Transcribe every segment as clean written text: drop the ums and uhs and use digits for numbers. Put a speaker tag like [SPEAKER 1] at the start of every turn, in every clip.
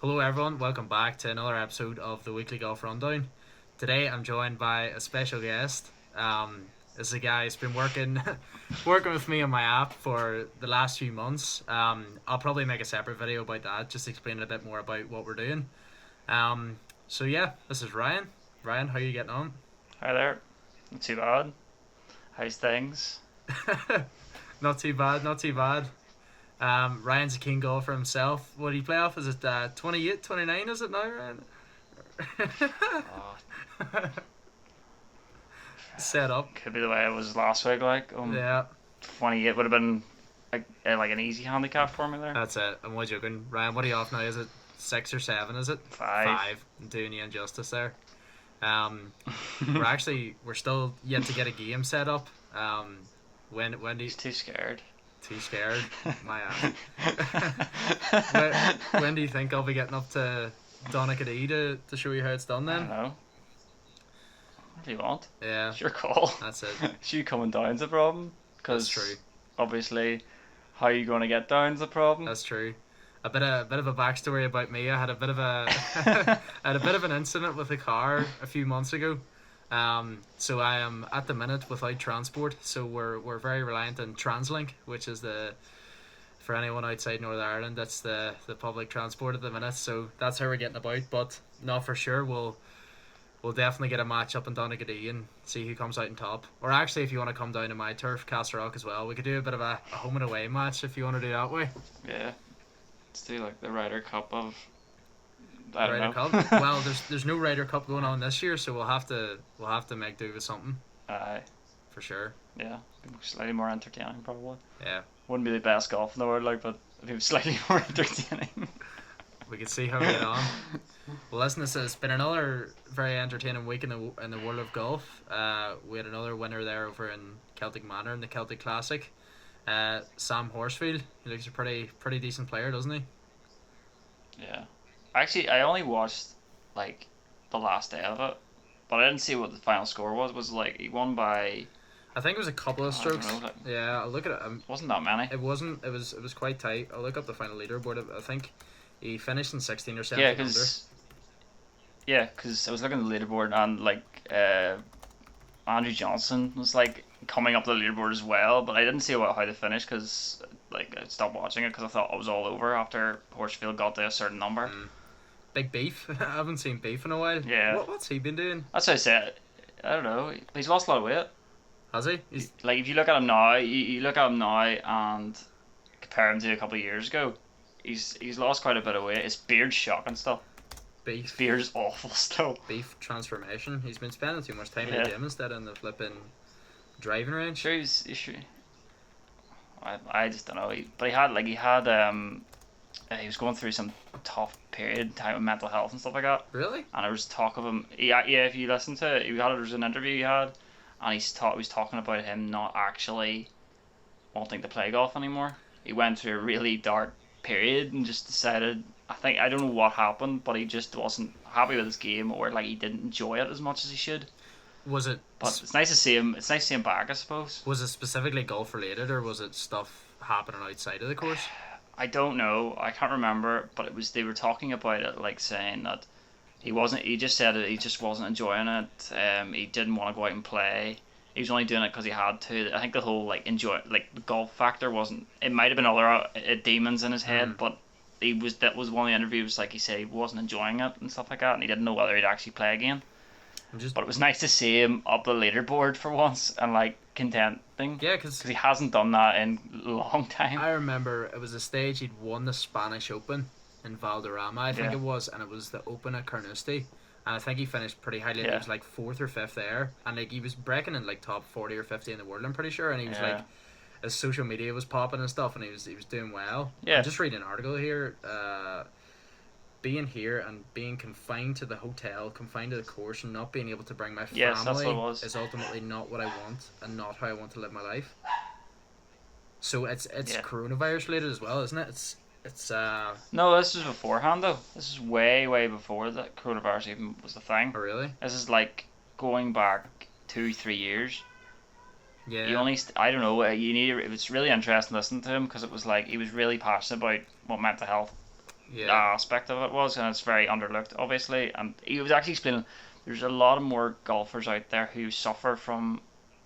[SPEAKER 1] Hello, everyone. Welcome back to another episode of the Weekly Golf Rundown. Today, I'm joined by a special guest. This is a guy who's been working working with me on my app for the last few months. I'll probably make a separate video about that, just explaining a bit more about what we're doing. So yeah, this is Ryan. Ryan, how are you getting on?
[SPEAKER 2] Hi there. Not too bad. How's things?
[SPEAKER 1] Not too bad, not too bad. Ryan's a keen golfer himself. What do you play off? Is it 28, 29? Is it now, Ryan?
[SPEAKER 2] Oh,
[SPEAKER 1] Set up.
[SPEAKER 2] could be the way it was last week.
[SPEAKER 1] Yeah,
[SPEAKER 2] 28 would have been like an easy handicap for me there.
[SPEAKER 1] that's it. I'm only joking. Ryan, what are you off now? Is it 6 or 7? Is it
[SPEAKER 2] 5.
[SPEAKER 1] five? I'm doing you injustice there. Um, we're still yet to get a game set up. When do you,
[SPEAKER 2] He's too scared.
[SPEAKER 1] too scared? My ass. when do you think I'll be getting up to Donaghadee to show you how it's done
[SPEAKER 2] I don't
[SPEAKER 1] then?
[SPEAKER 2] know. What do you want?
[SPEAKER 1] Yeah,
[SPEAKER 2] It's your call.
[SPEAKER 1] that's it.
[SPEAKER 2] Is you coming down's the problem?
[SPEAKER 1] That's
[SPEAKER 2] Because
[SPEAKER 1] true.
[SPEAKER 2] obviously, how you going to get down's the problem?
[SPEAKER 1] That's true. A bit of a backstory about me. I had a bit of a I had a bit of an incident with a car a few months ago. So I am at the minute without transport. So we're very reliant on TransLink, which is the for anyone outside Northern Ireland, that's the public transport at the minute. So that's how we're getting about. But not for sure. We'll definitely get a match up in Donaghadee and see who comes out on top. Or actually, if you want to come down to my turf, Castle Rock as well, we could do a bit of a home and away match if you want to do that way.
[SPEAKER 2] Yeah. Let's do like the Ryder Cup of. I don't
[SPEAKER 1] Ryder
[SPEAKER 2] know.
[SPEAKER 1] Cup. Well, there's no Ryder Cup going on this year, so we'll have to make do with something
[SPEAKER 2] Aye.
[SPEAKER 1] for sure.
[SPEAKER 2] Yeah. Slightly more entertaining, probably.
[SPEAKER 1] Yeah,
[SPEAKER 2] Wouldn't be the best golf in the world, like, but it'd be slightly more entertaining.
[SPEAKER 1] we could see how we get on. Well, listen, it's been another very entertaining week in the world of golf. We had another winner there over in Celtic Manor in the Celtic Classic. Sam Horsfield. He looks a pretty decent player, doesn't he?
[SPEAKER 2] Yeah. Actually, I only watched like the last day of it, but I didn't see what the final score was. Was like he won by
[SPEAKER 1] I think it was a couple of
[SPEAKER 2] I don't
[SPEAKER 1] strokes.
[SPEAKER 2] know, like,
[SPEAKER 1] Yeah, I'll look at it.
[SPEAKER 2] wasn't that many.
[SPEAKER 1] It wasn't. It was quite tight. I'll look up the final leaderboard. I think he finished in 16 or
[SPEAKER 2] Yeah,
[SPEAKER 1] 17 under.
[SPEAKER 2] because I was looking at the leaderboard and like Andrew Johnson was like coming up the leaderboard as well, but I didn't see how they finished because like I stopped watching it because I thought it was all over after Horsfield got to a certain number.
[SPEAKER 1] Big Beef. I haven't seen Beef in a while.
[SPEAKER 2] Yeah.
[SPEAKER 1] What's he been doing?
[SPEAKER 2] That's what I said. I don't know. He's lost a lot of weight.
[SPEAKER 1] Has he? He's
[SPEAKER 2] Like if you look at him now, you look at him now and compare him to a couple of years ago, he's lost quite a bit of weight. His beard's shocking still. His
[SPEAKER 1] Beef.
[SPEAKER 2] beard's awful still.
[SPEAKER 1] Beef transformation. He's been spending too much time in
[SPEAKER 2] Yeah.
[SPEAKER 1] the gym instead in the flipping driving range.
[SPEAKER 2] Sure, he's sure. I just don't know. He was going through some tough period time with mental health and stuff like that.
[SPEAKER 1] Really?
[SPEAKER 2] And there was talk of him. Yeah, if you listen to it, there was an interview he had, and he was talking about him not actually wanting to play golf anymore. He went through a really dark period and just decided. I don't know what happened, but he just wasn't happy with his game, or like he didn't enjoy it as much as he should.
[SPEAKER 1] Was it?
[SPEAKER 2] But it's nice to see him. It's nice to see him back, I suppose.
[SPEAKER 1] Was it specifically golf related, or was it stuff happening outside of the course?
[SPEAKER 2] I don't know. I can't remember, but it was they were talking about it, like saying that he wasn't. He just said that he just wasn't enjoying it. He didn't want to go out and play. He was only doing it because he had to. I think the whole like the golf factor wasn't. It might have been other demons in his head, but that was one of the interviews. Like he said, he wasn't enjoying it and stuff like that, and he didn't know whether he'd actually play again.
[SPEAKER 1] I'm just
[SPEAKER 2] But it was nice to see him up the leaderboard for once and like contenting
[SPEAKER 1] yeah, because
[SPEAKER 2] because he hasn't done that in a long time.
[SPEAKER 1] I remember it was a stage he'd won the Spanish Open in Valderrama, I think
[SPEAKER 2] Yeah.
[SPEAKER 1] it was, and it was the Open at Carnoustie. And I think he finished pretty highly. He
[SPEAKER 2] Yeah.
[SPEAKER 1] was like fourth or fifth there, and like he was breaking in like top 40 or 50 in the world. I'm pretty sure, and he was
[SPEAKER 2] Yeah.
[SPEAKER 1] like his social media was popping and stuff, and he was doing well.
[SPEAKER 2] Yeah.
[SPEAKER 1] I'm just reading an article here. Being here and being confined to the hotel, confined to the course, and not being able to bring my
[SPEAKER 2] Yes, that's
[SPEAKER 1] family
[SPEAKER 2] what it was.
[SPEAKER 1] is ultimately not what I want, and not how I want to live my life. So it's
[SPEAKER 2] Yeah.
[SPEAKER 1] coronavirus related as well, isn't it? It's
[SPEAKER 2] No, this was beforehand though. This is way before the coronavirus even was the thing.
[SPEAKER 1] oh really?
[SPEAKER 2] This is like going back 2-3 years.
[SPEAKER 1] Yeah.
[SPEAKER 2] He only I don't know. It was really interesting listening to him because it was like he was really passionate about what mental health
[SPEAKER 1] Yeah.
[SPEAKER 2] aspect of it was, and it's very underlooked, obviously. And he was actually explaining there's a lot of more golfers out there who suffer from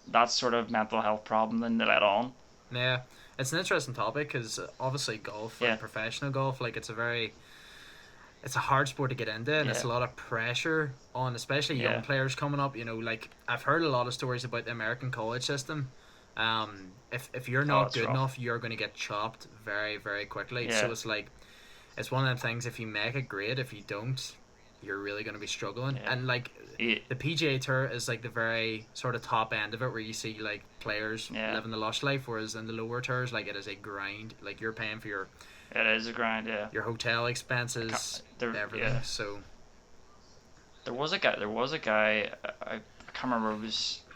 [SPEAKER 2] that sort of mental health problem than they let on.
[SPEAKER 1] Yeah, it's an interesting topic because obviously golf,
[SPEAKER 2] Yeah,
[SPEAKER 1] like professional golf, like it's a hard sport to get into, and it's
[SPEAKER 2] yeah,
[SPEAKER 1] a lot of pressure on, especially young
[SPEAKER 2] yeah.
[SPEAKER 1] players coming up. Like I've heard a lot of stories about the American college system. If you're
[SPEAKER 2] Oh,
[SPEAKER 1] not
[SPEAKER 2] it's
[SPEAKER 1] good
[SPEAKER 2] rough.
[SPEAKER 1] enough, you're going to get chopped very very quickly. So
[SPEAKER 2] Yeah,
[SPEAKER 1] it's like it's one of them things. If you make it, great. If you don't, you're really going to be struggling.
[SPEAKER 2] yeah,
[SPEAKER 1] And like
[SPEAKER 2] yeah,
[SPEAKER 1] the PGA Tour is like the very sort of top end of it, where you see like players
[SPEAKER 2] yeah.
[SPEAKER 1] living the lush life, whereas in the lower tours, like it is a grind. Like you're paying for
[SPEAKER 2] It is a grind. Yeah.
[SPEAKER 1] your hotel
[SPEAKER 2] I can't,
[SPEAKER 1] expenses, everything.
[SPEAKER 2] yeah.
[SPEAKER 1] So
[SPEAKER 2] There was a guy. There was a guy. I can't remember.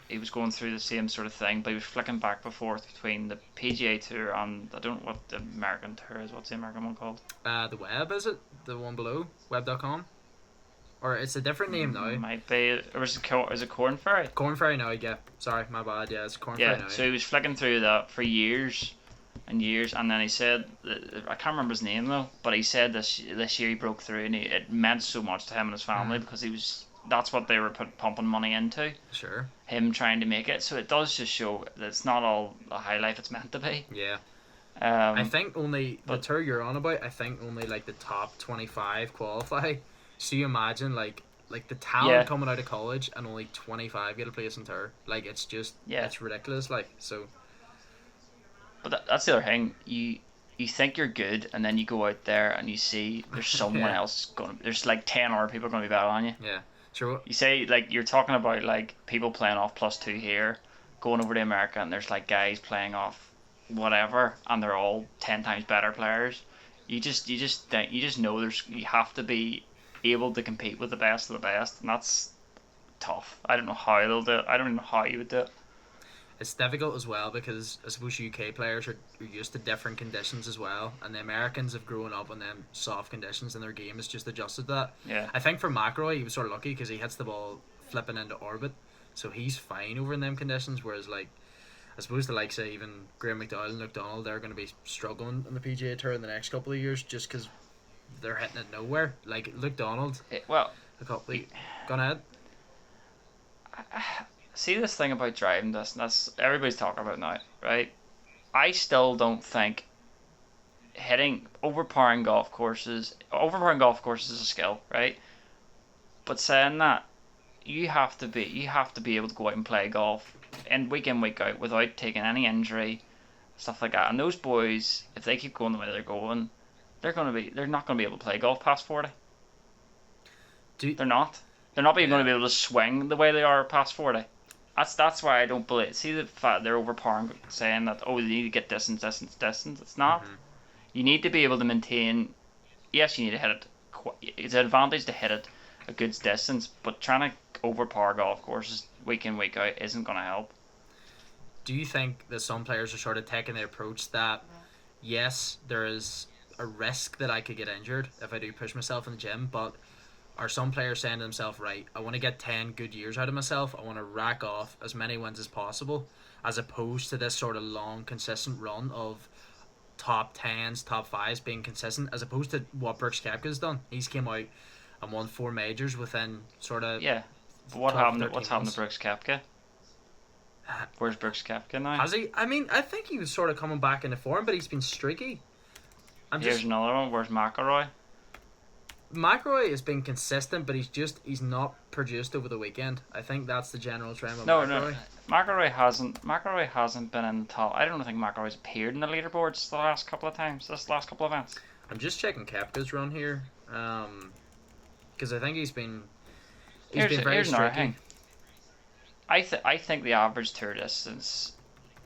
[SPEAKER 2] He was going through the same sort of thing, but he was flicking back and forth between the PGA Tour and I don't know what the American Tour is. What's the American one called?
[SPEAKER 1] the web, is it the one below web.com, or it's a different name now?
[SPEAKER 2] Might be. Or is it Corn Ferry?
[SPEAKER 1] Corn Ferry now. Yeah, sorry, my bad. Yeah, it's Corn Ferry
[SPEAKER 2] Yeah.
[SPEAKER 1] now.
[SPEAKER 2] So he was flicking through that for years and years, and then he said, I can't remember his name though, but he said this year he broke through, and it meant so much to him and his family because that's what they were pumping money into,
[SPEAKER 1] Sure.
[SPEAKER 2] him trying to make it. So it does just show that it's not all the high life it's meant to be.
[SPEAKER 1] Yeah. I
[SPEAKER 2] Um,
[SPEAKER 1] think only the
[SPEAKER 2] but
[SPEAKER 1] tour you're on about. I think only like the top 25 qualify. So you imagine like the talent
[SPEAKER 2] yeah,
[SPEAKER 1] coming out of college and only 25 get a place in tour. Like it's just
[SPEAKER 2] yeah.
[SPEAKER 1] it's ridiculous. Like so.
[SPEAKER 2] But that's the other thing. You think you're good, and then you go out there and you see there's someone
[SPEAKER 1] Yeah.
[SPEAKER 2] else going. There's like 10 other people going to be better on you.
[SPEAKER 1] Yeah. Sure.
[SPEAKER 2] You say like you're talking about like people playing off +2 here, going over to America, and there's like guys playing off whatever, and they're all 10 times better players. You just know you have to be able to compete with the best of the best, and that's tough. I don't know how they'll do it. I don't even know how you would do it.
[SPEAKER 1] It's difficult as well because I suppose UK players are used to different conditions as well, and the Americans have grown up on them soft conditions, and their game has just adjusted to that.
[SPEAKER 2] Yeah,
[SPEAKER 1] I think for McIlroy, he was sort of lucky because he hits the ball flipping into orbit, so he's fine over in them conditions. Whereas like I suppose the likes of even Graham McDowell and Luke Donald, they're going to be struggling on the PGA Tour in the next couple of years just because they're hitting it nowhere. Like Luke Donald,
[SPEAKER 2] well,
[SPEAKER 1] a couple of, gone ahead.
[SPEAKER 2] see this thing about driving distance. That's everybody's talking about now, right? I still don't think hitting overpowering golf courses is a skill, right? But saying that, you have to be able to go out and play golf and week in week out without taking any injury, stuff like that. And those boys, if they keep going the way they're going, they're not gonna be able to play golf past 40.
[SPEAKER 1] Do
[SPEAKER 2] They're not. They're not even
[SPEAKER 1] yeah.
[SPEAKER 2] going to be able to swing the way they are past 40. That's why I don't believe. See the fact they're overpowering, saying that they need to get distance, distance, distance. It's not.
[SPEAKER 1] Mm-hmm.
[SPEAKER 2] You need to be able to maintain. Yes, you need to hit it. It's an advantage to hit it a good distance, but trying to overpower golf courses week in week out isn't going to help.
[SPEAKER 1] Do you think that some players are sort of taking the approach that yes, there is a risk that I could get injured if I do push myself in the gym, but are some players saying to themselves, right, I want to get 10 good years out of myself, I want to rack off as many wins as possible, as opposed to this sort of long, consistent run of top 10s, top 5s being consistent, as opposed to what Brooks Koepka's done. He's came out and won 4 majors within sort of
[SPEAKER 2] Yeah. But
[SPEAKER 1] 12,
[SPEAKER 2] what's
[SPEAKER 1] 13
[SPEAKER 2] happened to
[SPEAKER 1] months.
[SPEAKER 2] Brooks Koepka? Where's Brooks Koepka now?
[SPEAKER 1] Has he? I mean, I think he was sort of coming back into form, but he's been streaky. I'm
[SPEAKER 2] Here's
[SPEAKER 1] just
[SPEAKER 2] another one. Where's McIlroy?
[SPEAKER 1] McIlroy has been consistent, but he's not produced over the weekend. I think that's the general trend with
[SPEAKER 2] No,
[SPEAKER 1] McIlroy.
[SPEAKER 2] no. McIlroy hasn't been in the top. I don't think McIlroy's appeared in the leaderboards the last couple of times. This last couple of events.
[SPEAKER 1] I'm just checking Kepka's run here, because I think he's been very
[SPEAKER 2] Here's another
[SPEAKER 1] streaky.
[SPEAKER 2] thing. I think the average tour distance,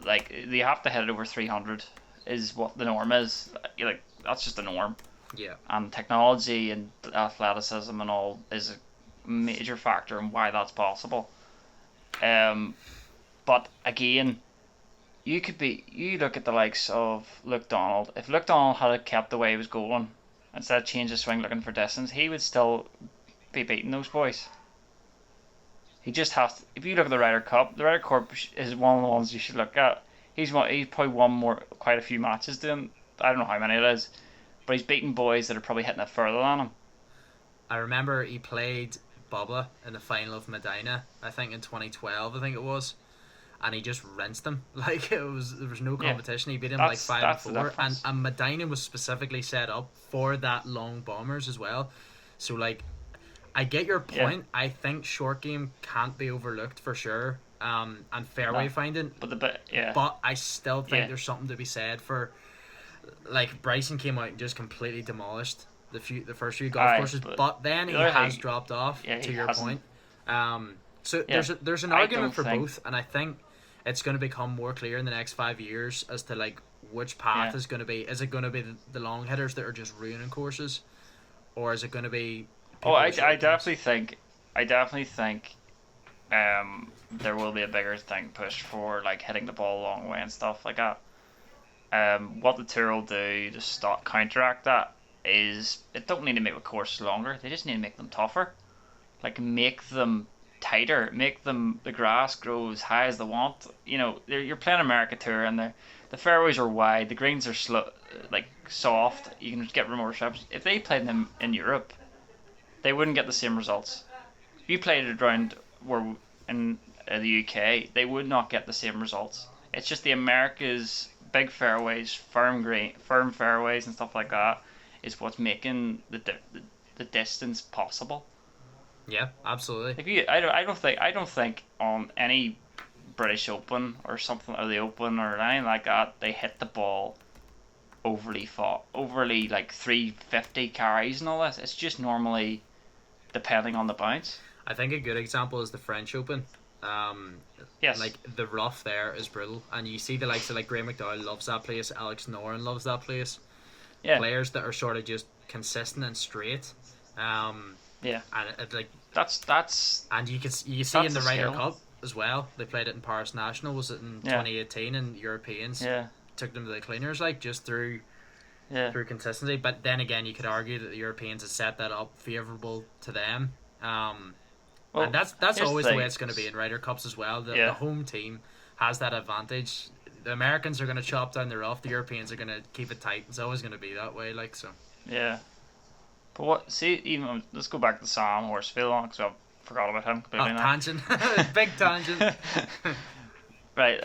[SPEAKER 2] like they have to hit it over 300, is what the norm is. Like that's just the norm.
[SPEAKER 1] Yeah,
[SPEAKER 2] And technology and athleticism and all is a major factor in why that's possible. But again, you look at the likes of Luke Donald. If Luke Donald had kept the way he was going, instead of change his swing looking for distance, he would still be beating those boys. He just has to. If you look at the Ryder Cup, the Ryder Cup is one of the ones you should look at. He's probably won quite a few matches doing. I don't know how many it is, but he's beating boys that are probably hitting it further than him.
[SPEAKER 1] I remember he played Bubba in the final of Medina, I think in 2012, I think it was, and he just rinsed him. Like there was no
[SPEAKER 2] Yeah,
[SPEAKER 1] competition. He beat him like
[SPEAKER 2] that's
[SPEAKER 1] 5
[SPEAKER 2] the
[SPEAKER 1] and 4,
[SPEAKER 2] difference.
[SPEAKER 1] and Medina was specifically set up for that long bombers as well. So like, I get your
[SPEAKER 2] Yeah,
[SPEAKER 1] point. I think short game can't be overlooked for sure. And fairway
[SPEAKER 2] no,
[SPEAKER 1] finding,
[SPEAKER 2] but the bit, yeah,
[SPEAKER 1] but I still think
[SPEAKER 2] yeah,
[SPEAKER 1] there's something to be said for like Bryson came out and just completely demolished the first few golf
[SPEAKER 2] aye,
[SPEAKER 1] courses,
[SPEAKER 2] but
[SPEAKER 1] but then
[SPEAKER 2] the
[SPEAKER 1] he
[SPEAKER 2] other
[SPEAKER 1] has
[SPEAKER 2] thing,
[SPEAKER 1] dropped off.
[SPEAKER 2] yeah,
[SPEAKER 1] To
[SPEAKER 2] he
[SPEAKER 1] your
[SPEAKER 2] hasn't.
[SPEAKER 1] point, so
[SPEAKER 2] Yeah,
[SPEAKER 1] there's an
[SPEAKER 2] I
[SPEAKER 1] argument
[SPEAKER 2] don't
[SPEAKER 1] for
[SPEAKER 2] think.
[SPEAKER 1] both, and I think it's going to become more clear in the next 5 years as to like which path
[SPEAKER 2] Yeah.
[SPEAKER 1] is going to be. Is it going to be the long hitters that are just ruining courses, or is it going to be
[SPEAKER 2] Oh,
[SPEAKER 1] people with short games?
[SPEAKER 2] I definitely think there will be a bigger thing pushed for like hitting the ball a long way and stuff like that. What the tour will do to stop counteract that is it don't need to make the courses longer. They just need to make them tougher. Like make them tighter, make them the grass grow as high as they want. You know, you're playing America Tour and the fairways are wide, the greens are slow, like soft. You can get more reception. If they played them in Europe, they wouldn't get the same results. If you played it around where in the UK, they would not get the same results. It's just the Americas big fairways, firm fairways and stuff like that is what's making the distance possible.
[SPEAKER 1] Yeah, absolutely.
[SPEAKER 2] If you, I don't think on any British Open or something or the Open or anything like that they hit the ball overly like 350 carries and all this. It's just normally depending on the bounce.
[SPEAKER 1] I think a good example is the French Open. Um,
[SPEAKER 2] Yes.
[SPEAKER 1] like the rough there is brutal, and you see the likes of like Graham McDowell loves that place, Alex Noren loves that place.
[SPEAKER 2] Yeah.
[SPEAKER 1] Players that are sort of just consistent and straight. Um,
[SPEAKER 2] Yeah.
[SPEAKER 1] and it, like,
[SPEAKER 2] That's
[SPEAKER 1] and you see in
[SPEAKER 2] that's
[SPEAKER 1] the
[SPEAKER 2] the
[SPEAKER 1] Ryder
[SPEAKER 2] skill.
[SPEAKER 1] Cup as well. They played it in Paris National. Was it in
[SPEAKER 2] Yeah.
[SPEAKER 1] 2018? And Europeans
[SPEAKER 2] Yeah.
[SPEAKER 1] took them to the cleaners, like just
[SPEAKER 2] Yeah.
[SPEAKER 1] through consistency. But then again, you could argue that the Europeans had set that up favorable to them. And
[SPEAKER 2] Well,
[SPEAKER 1] that's
[SPEAKER 2] here's the
[SPEAKER 1] always the way
[SPEAKER 2] thing.
[SPEAKER 1] it's going to be in Ryder Cups as well. The
[SPEAKER 2] Yeah.
[SPEAKER 1] home team has that advantage. The Americans are going to chop down the rough. The Europeans are going to keep it tight. It's always going to be that way. Like so.
[SPEAKER 2] Yeah. But what? See, even let's go back to Sam Horsfield because I forgot about him
[SPEAKER 1] Oh,
[SPEAKER 2] completely now.
[SPEAKER 1] tangent, big tangent.
[SPEAKER 2] Right.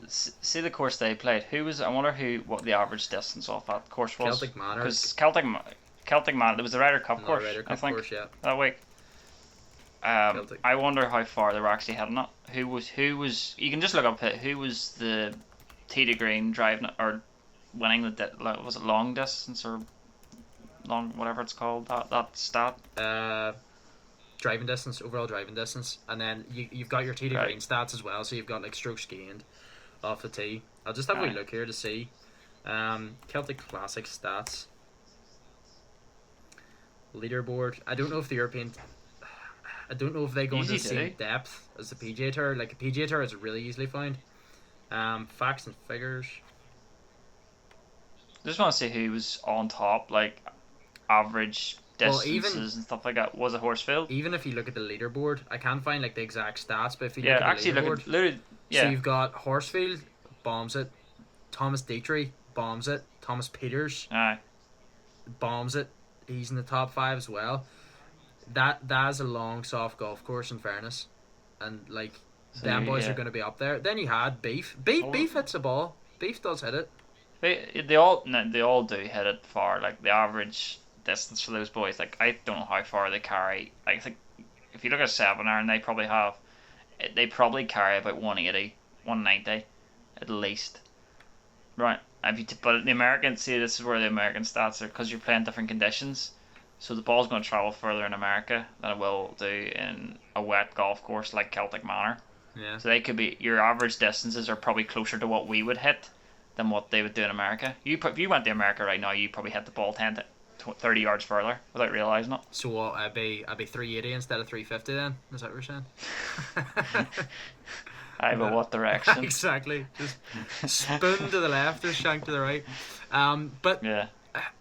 [SPEAKER 2] See the course they played. Who was? I wonder what the average distance off that course was.
[SPEAKER 1] Celtic Manor.
[SPEAKER 2] Because Celtic Manor, it was the Ryder Cup
[SPEAKER 1] No,
[SPEAKER 2] course,
[SPEAKER 1] Ryder
[SPEAKER 2] I
[SPEAKER 1] Cup
[SPEAKER 2] think,
[SPEAKER 1] course, yeah.
[SPEAKER 2] that week.
[SPEAKER 1] Celtic.
[SPEAKER 2] I wonder how far they were actually heading it. Who was? You can just look up who was the tee to green driving it or winning was it long distance or long whatever it's called that stat.
[SPEAKER 1] Driving distance, overall driving distance, and then you've got your tee to
[SPEAKER 2] Right.
[SPEAKER 1] green stats as well. So you've got like strokes gained off the tee. I'll just have a wee
[SPEAKER 2] Aye.
[SPEAKER 1] look here to see. Celtic Classic stats leaderboard. I don't know if the European. I don't know if they go into the
[SPEAKER 2] Easy to
[SPEAKER 1] same
[SPEAKER 2] do.
[SPEAKER 1] depth as the PGA Tour. Like a PGA Tour is really easily found. Facts and figures.
[SPEAKER 2] Just want to see who was on top, like average
[SPEAKER 1] Well,
[SPEAKER 2] distances and stuff like that. Was it Horsfield?
[SPEAKER 1] even if you look at the leaderboard, I can't find like the exact stats, but if you
[SPEAKER 2] Yeah,
[SPEAKER 1] look at
[SPEAKER 2] actually,
[SPEAKER 1] the
[SPEAKER 2] look
[SPEAKER 1] leaderboard,
[SPEAKER 2] at literally.
[SPEAKER 1] so
[SPEAKER 2] Yeah,
[SPEAKER 1] you've got Horsfield bombs it, Thomas Dietrich bombs it, Thomas Peters
[SPEAKER 2] aye,
[SPEAKER 1] bombs it. He's in the top 5 as well. That is a long soft golf course in fairness, and like
[SPEAKER 2] so
[SPEAKER 1] them boys
[SPEAKER 2] yeah.
[SPEAKER 1] are going to be up there. Then you had
[SPEAKER 2] Oh,
[SPEAKER 1] Beef hits a ball. Beef does hit it.
[SPEAKER 2] they all no, they all do hit it far. Like the average distance for those boys, like I don't know how far they carry. I think if you look at 7 iron, they probably carry about 180, 190 at least. Right. But the Americans see this is where the American stats are because you're playing different conditions. So the ball's going to travel further in America than it will do in a wet golf course like Celtic Manor.
[SPEAKER 1] Yeah.
[SPEAKER 2] So they could be your average distances are probably closer to what we would hit than what they would do in America. If you went to America right now, you probably hit the ball 10 to 30 yards further without realizing it.
[SPEAKER 1] So what? I'd be 380 instead of 350 then. Is that what you're saying?
[SPEAKER 2] But what direction?
[SPEAKER 1] Exactly. Just spoon to the left or shank to the right. But
[SPEAKER 2] Yeah.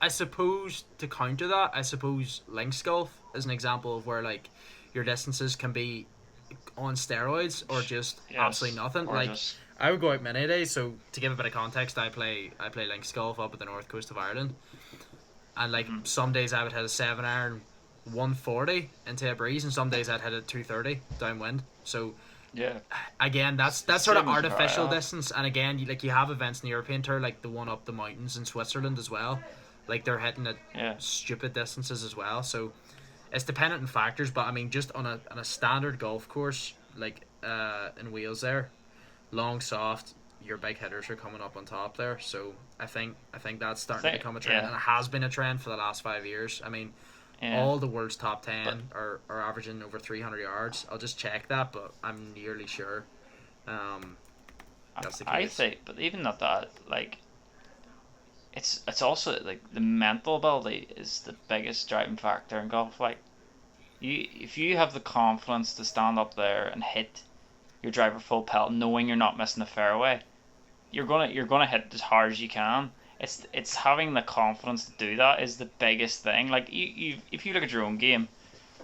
[SPEAKER 1] I suppose to counter that, I suppose links golf is an example of where like your distances can be on steroids or just
[SPEAKER 2] Yes.
[SPEAKER 1] absolutely nothing.
[SPEAKER 2] Or
[SPEAKER 1] Like
[SPEAKER 2] just
[SPEAKER 1] I would go out many days. So to give a bit of context, I play links golf up at the north coast of Ireland, and like some days I would hit a 7 iron 140 into a breeze, and some days I'd hit a 230 downwind. So
[SPEAKER 2] Yeah.
[SPEAKER 1] again, that's sort of
[SPEAKER 2] Same as
[SPEAKER 1] artificial
[SPEAKER 2] Raya.
[SPEAKER 1] distance. And again, you have events in the European Tour like the one up the mountains in Switzerland as well. Like they're hitting at
[SPEAKER 2] Yeah.
[SPEAKER 1] stupid distances as well. So it's dependent on factors. But I mean, just on a standard golf course like in Wales there, long soft, your big hitters are coming up on top there. So I think that's
[SPEAKER 2] I
[SPEAKER 1] starting to
[SPEAKER 2] think,
[SPEAKER 1] become a trend,
[SPEAKER 2] yeah.
[SPEAKER 1] and it has been a trend for the last 5 years. I mean,
[SPEAKER 2] Yeah.
[SPEAKER 1] all the world's top
[SPEAKER 2] But
[SPEAKER 1] 10 are averaging over 300 yards. I'll just check that, but I'm nearly sure um, that's the
[SPEAKER 2] I
[SPEAKER 1] case.
[SPEAKER 2] think, but even at that, like, it's also like the mental ability is the biggest driving factor in golf. Like, if you have the confidence to stand up there and hit your driver full pelt, knowing you're not missing the fairway, you're gonna hit as hard as you can. It's having the confidence to do that is the biggest thing. Like if you look at your own game,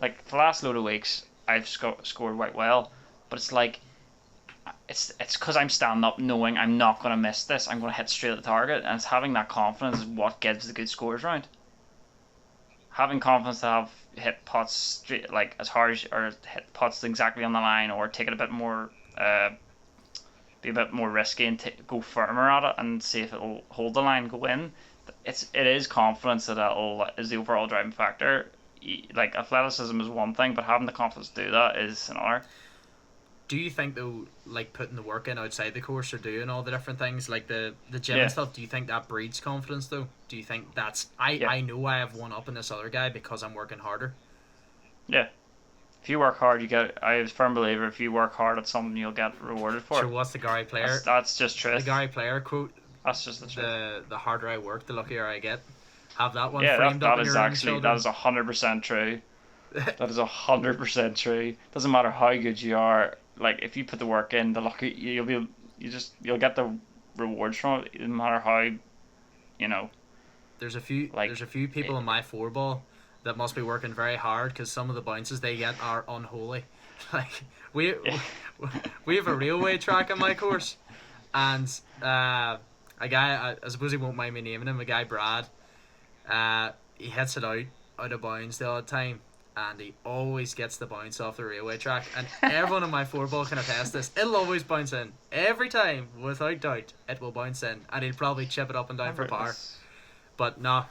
[SPEAKER 2] like the last load of weeks, I've scored quite well, but it's like it's because I'm standing up knowing I'm not gonna miss this. I'm gonna hit straight at the target, and it's having that confidence is what gives the good scores round. Having confidence to have hit putts straight like as hard as, or hit putts exactly on the line, or take it a bit more be a bit more risky and go firmer at it and see if it'll hold the line, go in. It is confidence that is the overall driving factor. Like athleticism is one thing, but having the confidence to do that is another.
[SPEAKER 1] Do you think though, like putting the work in outside the course or doing all the different things like the gym and
[SPEAKER 2] Yeah,
[SPEAKER 1] stuff? Do you think that breeds confidence though? Do you think that's I
[SPEAKER 2] yeah,
[SPEAKER 1] I know I have one up in this other guy because I'm working harder?
[SPEAKER 2] yeah. If you work hard, you get. I was a firm believer. If you work hard at something, you'll get rewarded for
[SPEAKER 1] Sure,
[SPEAKER 2] it.
[SPEAKER 1] what's the Gary
[SPEAKER 2] That's
[SPEAKER 1] Player
[SPEAKER 2] that's just
[SPEAKER 1] the
[SPEAKER 2] truth.
[SPEAKER 1] Gary Player quote?
[SPEAKER 2] That's just the truth.
[SPEAKER 1] The harder I work, the luckier I get. Have that one
[SPEAKER 2] Yeah, that
[SPEAKER 1] framed up
[SPEAKER 2] that
[SPEAKER 1] in
[SPEAKER 2] is
[SPEAKER 1] your room,
[SPEAKER 2] actually that
[SPEAKER 1] children.
[SPEAKER 2] is 100% true. That is 100% true. Doesn't matter how good you are. Like if you put the work in, the lucky you'll get the rewards from it. No matter how you know
[SPEAKER 1] There's a few
[SPEAKER 2] like
[SPEAKER 1] there's a few people in
[SPEAKER 2] it,
[SPEAKER 1] my four ball that must be working very hard because some of the bounces they get are unholy. Like we we have a railway track on my course, and a guy I suppose he won't mind me naming him, a guy Brad. He hits it out of bounds the odd time, and he always gets the bounce off the railway track. And everyone in my four ball can attest this. It'll always bounce in every time, without doubt. It will bounce in, and he'll probably chip it up and down for
[SPEAKER 2] remember
[SPEAKER 1] par.
[SPEAKER 2] this.
[SPEAKER 1] But no,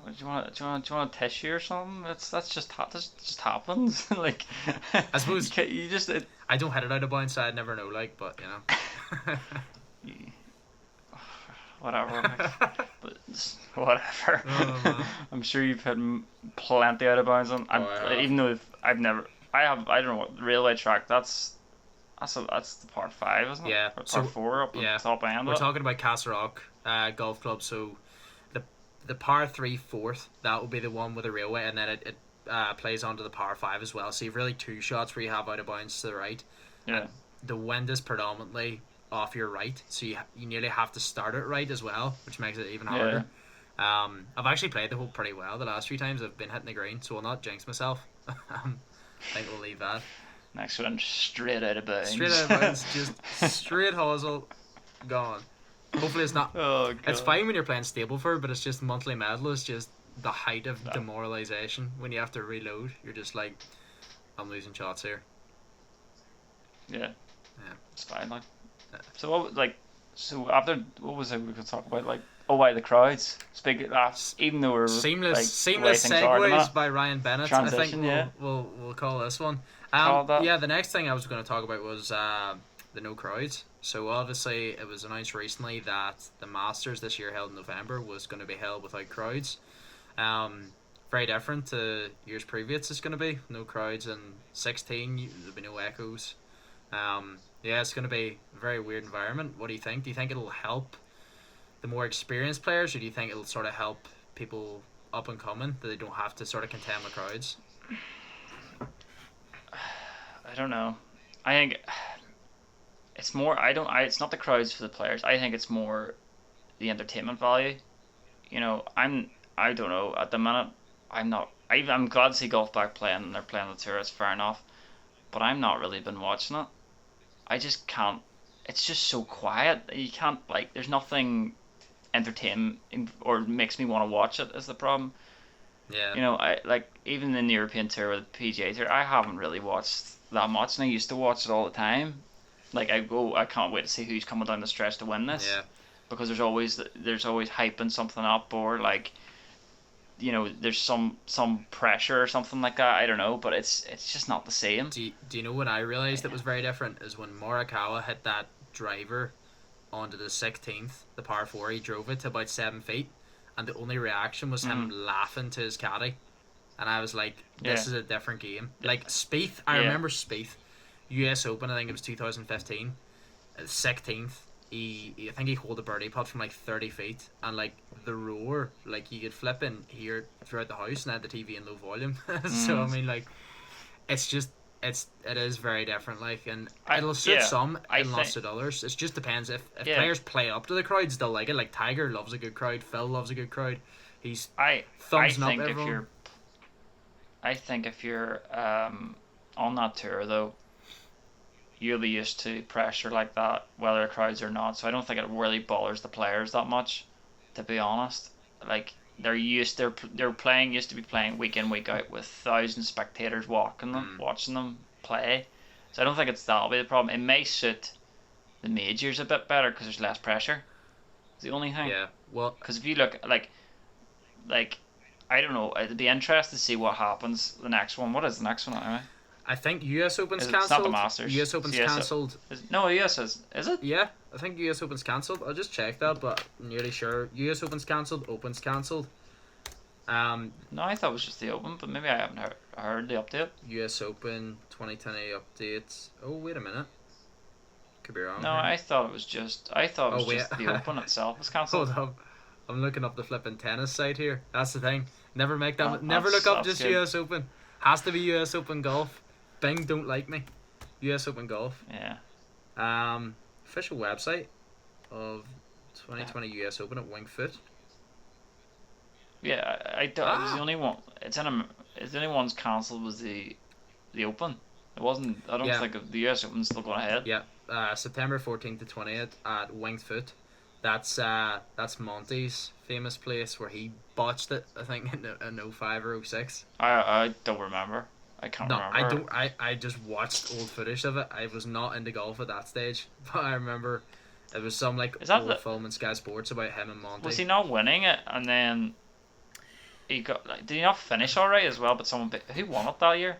[SPEAKER 2] Do you want a tissue or something? That just happens. Like
[SPEAKER 1] I suppose
[SPEAKER 2] you just
[SPEAKER 1] I don't hit it out of bounds, so I'd never know. Like, but you know.
[SPEAKER 2] you- whatever. Like, but whatever.
[SPEAKER 1] Oh man.
[SPEAKER 2] I'm sure you've hit plenty out of bounds on.
[SPEAKER 1] Oh, I have.
[SPEAKER 2] Even though I've never, I don't know what railway track. That's the par five, isn't it?
[SPEAKER 1] Yeah.
[SPEAKER 2] Or par
[SPEAKER 1] So
[SPEAKER 2] four up the
[SPEAKER 1] yeah,
[SPEAKER 2] top end
[SPEAKER 1] we're
[SPEAKER 2] of it.
[SPEAKER 1] talking about Castle Rock Golf Club. So the the par three fourth that will be the one with the railway, and then it plays onto the par five as well. So you've really two shots where you have out of bounds to the right,
[SPEAKER 2] Yeah,
[SPEAKER 1] and the wind is predominantly off your right, so you nearly have to start it right as well, which makes it even
[SPEAKER 2] yeah.
[SPEAKER 1] harder. I've actually played the hole pretty well the last few times I've been hitting the green, so I'll not jinx myself. I think we'll leave that.
[SPEAKER 2] Next one, straight out of
[SPEAKER 1] Straight
[SPEAKER 2] bounds.
[SPEAKER 1] out of bounds, just straight hosel, gone. Hopefully it's not.
[SPEAKER 2] Oh
[SPEAKER 1] It's
[SPEAKER 2] god.
[SPEAKER 1] fine when you're playing Stableford, but it's just monthly medal is just the height of
[SPEAKER 2] No.
[SPEAKER 1] demoralization when you have to reload. You're just like, I'm losing shots here.
[SPEAKER 2] Yeah.
[SPEAKER 1] Yeah.
[SPEAKER 2] It's fine. Like,
[SPEAKER 1] Uh,
[SPEAKER 2] so after what was it we could talk about? Like, oh why the crowds? Speaking
[SPEAKER 1] S-
[SPEAKER 2] even though we're
[SPEAKER 1] Seamless,
[SPEAKER 2] like the way
[SPEAKER 1] seamless
[SPEAKER 2] things are at the
[SPEAKER 1] segues
[SPEAKER 2] minute,
[SPEAKER 1] by Ryan Bennett. I think
[SPEAKER 2] transition. Yeah.
[SPEAKER 1] we'll call this one.
[SPEAKER 2] Call that.
[SPEAKER 1] Yeah. The next thing I was going to talk about was the no crowds. So obviously it was announced recently that the Masters this year held in November was going to be held without crowds. Um, Very different to years previous. It's going to be no crowds in 16. There'll be no echoes. Yeah, it's going to be a very weird environment. What do you think? Do you think it'll help the more experienced players, or do you think it'll sort of help people up and coming that they don't have to sort of contend with crowds?
[SPEAKER 2] I don't know. I think it's more. I don't. It's not the crowds for the players. I think it's more the entertainment value. I don't know. At the minute, I'm not. I'm glad to see golf back playing and they're playing the tour. It's fair enough. But I'm not really been watching it. I just can't. It's just so quiet. You can't like. There's nothing entertaining or makes me want to watch it. Is the problem.
[SPEAKER 1] Yeah.
[SPEAKER 2] You know, I like even in the European tour with the PGA tour, I haven't really watched that much, and I used to watch it all the time. Like I can't wait to see who's coming down the stretch to win this,
[SPEAKER 1] Yeah.
[SPEAKER 2] because there's always hyping something up, or like, there's some pressure or something like that. I don't know, but it's just not the same.
[SPEAKER 1] Do you know what I realized that was very different is when Morikawa hit that driver onto the 16th, the par 4, he drove it to about 7 feet, and the only reaction was him laughing to his caddy, and I was like, this is a different game. Like Spieth, I remember Spieth, U.S. Open, I think it was 2015, 16th. I think he holed a birdie putt from like 30 feet, and like the roar, like you could flip in here throughout the house, and I had the TV in low volume. So I mean, like, it is very different. Like, and it'll suit some and not suit others. It just depends if players play up to the crowds, they'll like it. Like Tiger loves a good crowd, Phil loves a good crowd. He's thumbs up everyone.
[SPEAKER 2] I think if you're on that tour though, you'll be used to pressure like that, whether crowds or not. So I don't think it really bothers the players that much, to be honest. Like they're playing used to be playing week in week out with thousands of spectators watching them play. So I don't think that'll be the problem. It may suit the majors a bit better because there's less pressure. It's the only thing.
[SPEAKER 1] Yeah. Well,
[SPEAKER 2] because if you look like I don't know, it'd be interesting to see what happens the next one. What is the next one anyway?
[SPEAKER 1] I think US Open's cancelled.
[SPEAKER 2] It's not the Masters.
[SPEAKER 1] US Open's cancelled.
[SPEAKER 2] No, US is it?
[SPEAKER 1] Yeah, I think US Open's cancelled. I'll just check that, but I'm nearly sure US Open's cancelled. Open's cancelled.
[SPEAKER 2] No, I thought it was just the Open, but maybe I haven't heard the update.
[SPEAKER 1] US Open 2020 updates. Oh, wait a minute. Could be wrong.
[SPEAKER 2] No,
[SPEAKER 1] here.
[SPEAKER 2] I thought it was just the Open itself was cancelled.
[SPEAKER 1] Hold up. I'm looking up the flipping tennis site here. That's the thing. Never make that. Never
[SPEAKER 2] that's-
[SPEAKER 1] look up
[SPEAKER 2] that's
[SPEAKER 1] just
[SPEAKER 2] good.
[SPEAKER 1] US Open. Has to be US Open golf. Bing don't like me. US Open golf.
[SPEAKER 2] Yeah.
[SPEAKER 1] Official website of 2020 US Open at Winged Foot.
[SPEAKER 2] Yeah, I it was the only one. It's the only one's cancelled was the Open. It wasn't. I don't think the US Open's still going ahead.
[SPEAKER 1] Yeah. September 14th to 20th at Winged Foot. That's Monty's famous place where he botched it, I think, in 05 or 06.
[SPEAKER 2] I don't remember. I can't remember.
[SPEAKER 1] I just watched old footage of it. I was not into golf at that stage, but I remember it was some like old film in Sky Sports about him and Monty.
[SPEAKER 2] Was he not winning it, and then he got? Did he not finish alright as well? But who won it that year?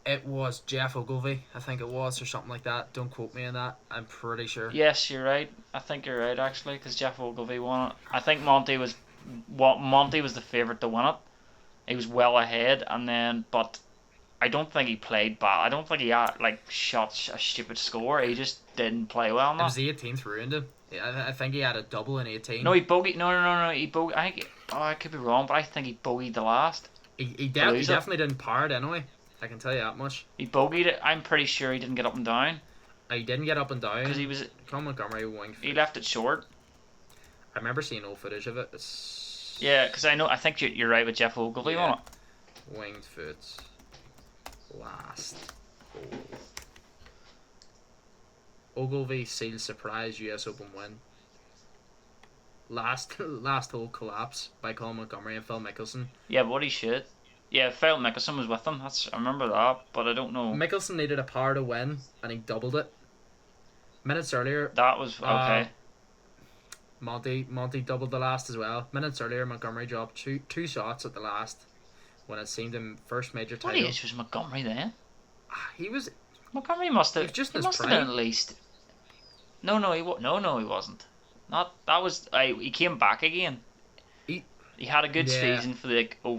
[SPEAKER 1] It was Jeff Ogilvy, I think it was, or something like that. Don't quote me on that. I'm pretty sure.
[SPEAKER 2] Yes, you're right. I think you're right actually, because Jeff Ogilvy won it. I think Monty was the favourite to win it. He was well ahead, but I don't think he played bad. I don't think he had shot a stupid score. He just didn't play well enough.
[SPEAKER 1] It was the 18th ruined him. I think he had a double in 18.
[SPEAKER 2] No, he bogeyed. No. He bogeyed. I could be wrong, but I think he bogeyed the last.
[SPEAKER 1] He definitely didn't par it anyway. I can tell you that much.
[SPEAKER 2] He bogeyed it. I'm pretty sure he didn't get up and down.
[SPEAKER 1] He didn't get up and down.
[SPEAKER 2] Because he was.
[SPEAKER 1] Colin Montgomery Winged Foot.
[SPEAKER 2] He left it short.
[SPEAKER 1] I remember seeing old footage of it.
[SPEAKER 2] Yeah, because I think you're right with Jeff Ogilvy on it.
[SPEAKER 1] Winged Foot. Last hole. Ogilvy seals surprise US Open win. Last hole collapse by Colin Montgomery and Phil Mickelson.
[SPEAKER 2] Yeah, but what he should. Yeah, Phil Mickelson was with him. I remember that, but I don't know.
[SPEAKER 1] Mickelson needed a par to win, and he doubled it. Minutes earlier.
[SPEAKER 2] That was okay.
[SPEAKER 1] Monty doubled the last as well. Minutes earlier, Montgomery dropped two shots at the last when it seemed him first major title.
[SPEAKER 2] What age was Montgomery then?
[SPEAKER 1] He was.
[SPEAKER 2] Montgomery must have.
[SPEAKER 1] He
[SPEAKER 2] must have been at least. No, he wasn't. Not that was. He came back again. He had a good season for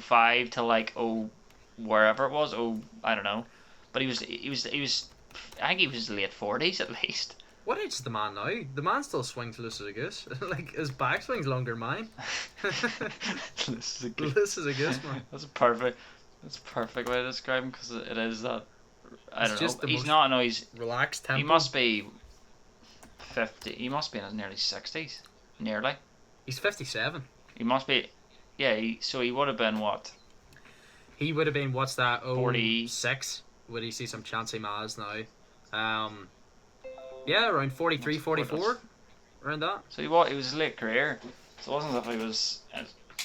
[SPEAKER 2] 05 to wherever it was. I don't know, but he was. I think he was late 40s at least.
[SPEAKER 1] What age is the man now? The man still swings loose as a goose. His backswing's longer than mine.
[SPEAKER 2] Loose as a goose.
[SPEAKER 1] Loose as a goose, man.
[SPEAKER 2] That's a perfect way to describe him, because it is that. I don't know. He's not. No, he's
[SPEAKER 1] relaxed tempo.
[SPEAKER 2] He must be 50. He must be in his nearly 60s. Nearly.
[SPEAKER 1] He's 57.
[SPEAKER 2] He must be. Yeah. So he would have been what?
[SPEAKER 1] He would have been, what's that?
[SPEAKER 2] 46.
[SPEAKER 1] Would he see some Chancey Maz now? Yeah, around 43, 44. Around that.
[SPEAKER 2] So he was his late career. So it wasn't as if he was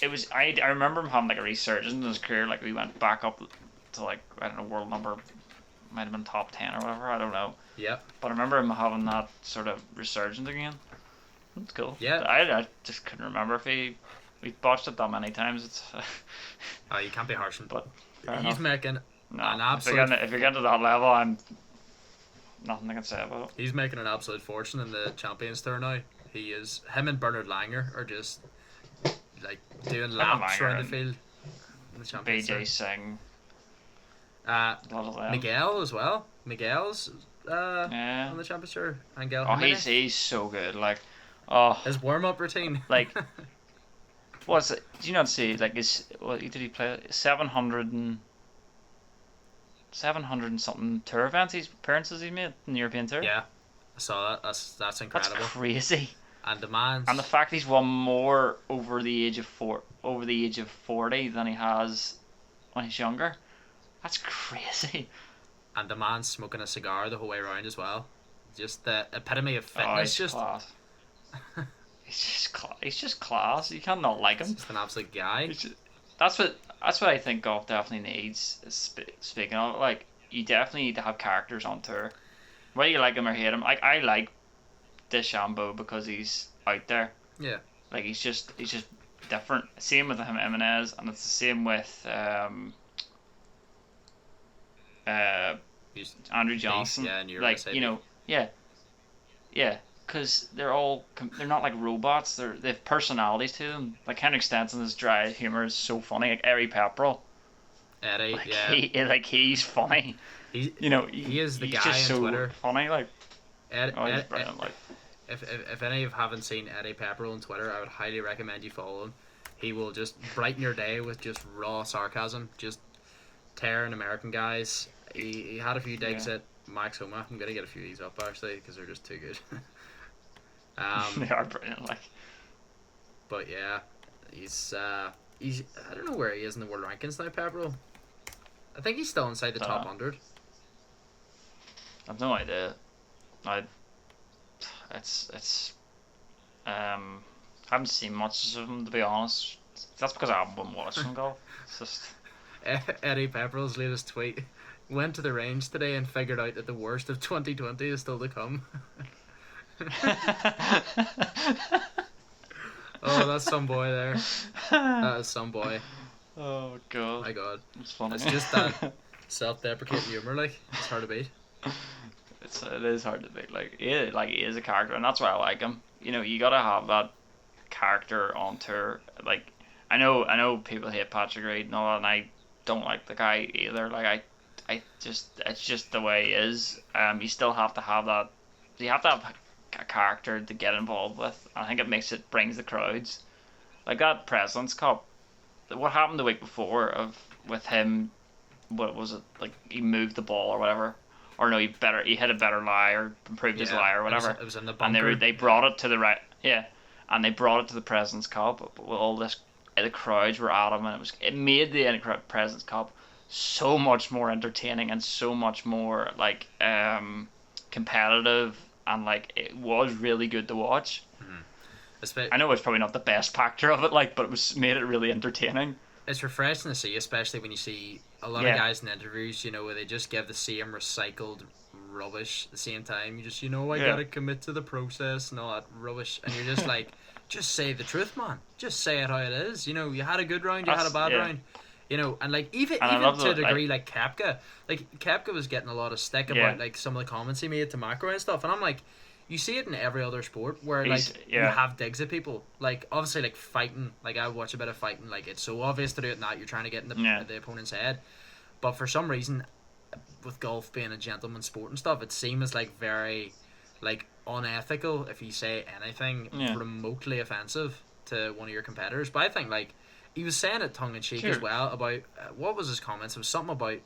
[SPEAKER 2] it was I remember him having like a resurgence in his career. Like we went back up to like I don't know world number might have been top 10 or whatever. I don't know.
[SPEAKER 1] Yep.
[SPEAKER 2] But I remember him having that sort of resurgence again. That's cool.
[SPEAKER 1] Yeah.
[SPEAKER 2] I just couldn't remember if we botched it that many times. It's
[SPEAKER 1] Oh, you can't be harsh on.
[SPEAKER 2] but fair
[SPEAKER 1] He's
[SPEAKER 2] enough.
[SPEAKER 1] making
[SPEAKER 2] No,
[SPEAKER 1] an
[SPEAKER 2] if you're getting to that level, I'm nothing I can say about it.
[SPEAKER 1] He's making an absolute fortune in the Champions Tour now. He is. Him and Bernard Langer are just like doing laps
[SPEAKER 2] Langer
[SPEAKER 1] around the
[SPEAKER 2] and
[SPEAKER 1] field in the Champions
[SPEAKER 2] BJ Singh,
[SPEAKER 1] Tour.
[SPEAKER 2] a lot of them.
[SPEAKER 1] Miguel as well. Miguel's
[SPEAKER 2] Yeah.
[SPEAKER 1] on the Champions Tour. Angel
[SPEAKER 2] Oh,
[SPEAKER 1] Jimenez.
[SPEAKER 2] he's so good. Like, oh,
[SPEAKER 1] His warm up routine.
[SPEAKER 2] like, what's it? Did you not see? Like, what did he play? 700 and something tour events. Appearances he made in the European Tour.
[SPEAKER 1] Yeah, I saw that. That's
[SPEAKER 2] That's
[SPEAKER 1] incredible.
[SPEAKER 2] crazy.
[SPEAKER 1] And the man's
[SPEAKER 2] And the fact he's won more over the age of 40 than he has when he's younger. That's crazy.
[SPEAKER 1] and the man's smoking a cigar the whole way around as well. Just the epitome of
[SPEAKER 2] Oh,
[SPEAKER 1] fitness.
[SPEAKER 2] he's
[SPEAKER 1] Just
[SPEAKER 2] class. He's just class. You can't not like him.
[SPEAKER 1] just an absolute guy.
[SPEAKER 2] That's what I think golf definitely needs. Speaking of, like, you definitely need to have characters on tour. Whether you like him or hate him, like I like DeChambeau because he's out there.
[SPEAKER 1] Yeah.
[SPEAKER 2] Like he's just different. Same with him, Jimenez, and it's the same with
[SPEAKER 1] He's
[SPEAKER 2] Andrew Johnson.
[SPEAKER 1] yeah, and you're
[SPEAKER 2] like
[SPEAKER 1] gonna say
[SPEAKER 2] you know, yeah, because they're not like robots. They have personalities to them. Like Henrik Stenson's dry humor is so funny. Like Eddie Pepperell,
[SPEAKER 1] Eddie.
[SPEAKER 2] like
[SPEAKER 1] Yeah.
[SPEAKER 2] he's funny.
[SPEAKER 1] He
[SPEAKER 2] You know,
[SPEAKER 1] he is the
[SPEAKER 2] he's
[SPEAKER 1] guy
[SPEAKER 2] just
[SPEAKER 1] on
[SPEAKER 2] so
[SPEAKER 1] Twitter.
[SPEAKER 2] funny. Like
[SPEAKER 1] Ed,
[SPEAKER 2] oh, he's
[SPEAKER 1] Ed,
[SPEAKER 2] brilliant. Like
[SPEAKER 1] if any of you haven't seen Eddie Pepperell on Twitter, I would highly recommend you follow him. He will just brighten your day with just raw sarcasm, just tearing American guys. He had a few digs
[SPEAKER 2] Yeah.
[SPEAKER 1] at Max Homa. I'm gonna get a few of these up actually because they're just too good.
[SPEAKER 2] they are brilliant. Like
[SPEAKER 1] But yeah, he's I don't know where he is in the world rankings now, Pepperell. I think he's still inside the top 100.
[SPEAKER 2] I've no idea. It's haven't seen much of him to be honest. That's because I haven't been watching golf. It's just
[SPEAKER 1] Eddie Pepperell's latest tweet: went to the range today and figured out that the worst of 2020 is still to come. Oh, that's some boy there. That is some boy.
[SPEAKER 2] oh god,
[SPEAKER 1] My God,
[SPEAKER 2] it's funny.
[SPEAKER 1] it's just that self-deprecating humor. Like it's hard to beat.
[SPEAKER 2] It is hard to beat. Like he is a character, and that's why I like him. You know, you gotta have that character on tour. Like I know people hate Patrick Reed and all that, and I don't like the guy either. Like I just it's just the way he is. You still have to have that. You have to have a character to get involved with. I think it brings the crowds. Like that President's Cup. What happened the week before with him? What was it like? He moved the ball or whatever, or no? He hit a better lie or improved his lie or whatever.
[SPEAKER 1] It was in the
[SPEAKER 2] And
[SPEAKER 1] bunker.
[SPEAKER 2] they brought it to the right, yeah, and they brought it to the President's Cup. With all this, the crowds were at him, and it made the President's Cup so much more entertaining and so much more like competitive, and like it was really good to watch. I know it's probably not the best factor of it, like, but it was made it really entertaining.
[SPEAKER 1] It's refreshing to see, especially when you see a lot of guys in interviews, you know, where they just give the same recycled rubbish at the same time. You just, I gotta commit to the process and all that rubbish, and you're just like, just say the truth, man. Just say it how it is. You know, you had a good round, you had a bad round. You know, and like even to a degree, like Koepka was getting a lot of stick about like some of the comments he made to McElroy and stuff, and I'm like, you see it in every other sport where you have digs at people. Like obviously, like fighting. Like I watch a bit of fighting. Like it's so obvious to do it, and that you're trying to get in the opponent's head. But for some reason, with golf being a gentleman's sport and stuff, it seems like very, like unethical if you say anything remotely offensive to one of your competitors. But I think like he was saying it tongue in cheek as well about what was his comments. It was something about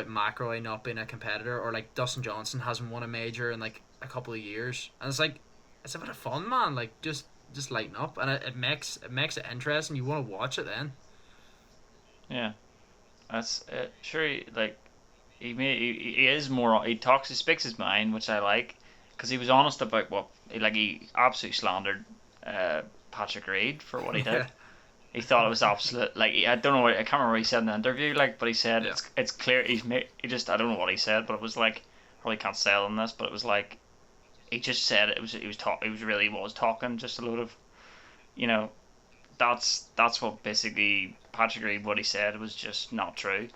[SPEAKER 1] McElroy not being a competitor, or like Dustin Johnson hasn't won a major in like a couple of years, and it's like it's a bit of fun, man. Like just lighten up, and it makes it interesting. You want to watch it then.
[SPEAKER 2] Yeah, that's sure. He is more. He speaks his mind, which I like, because he was honest about he absolutely slandered Patrick Reed for what he did. He thought it was absolute. Like I don't know. I can't remember what he said in the interview. Like, but he said
[SPEAKER 1] Yeah.
[SPEAKER 2] it's clear he's made. He just I don't know what he said, but it was like probably can't say on this, but it was like he just said it was he was really was talking just a load of you know that's what basically Patrick Reed what he said was just not true.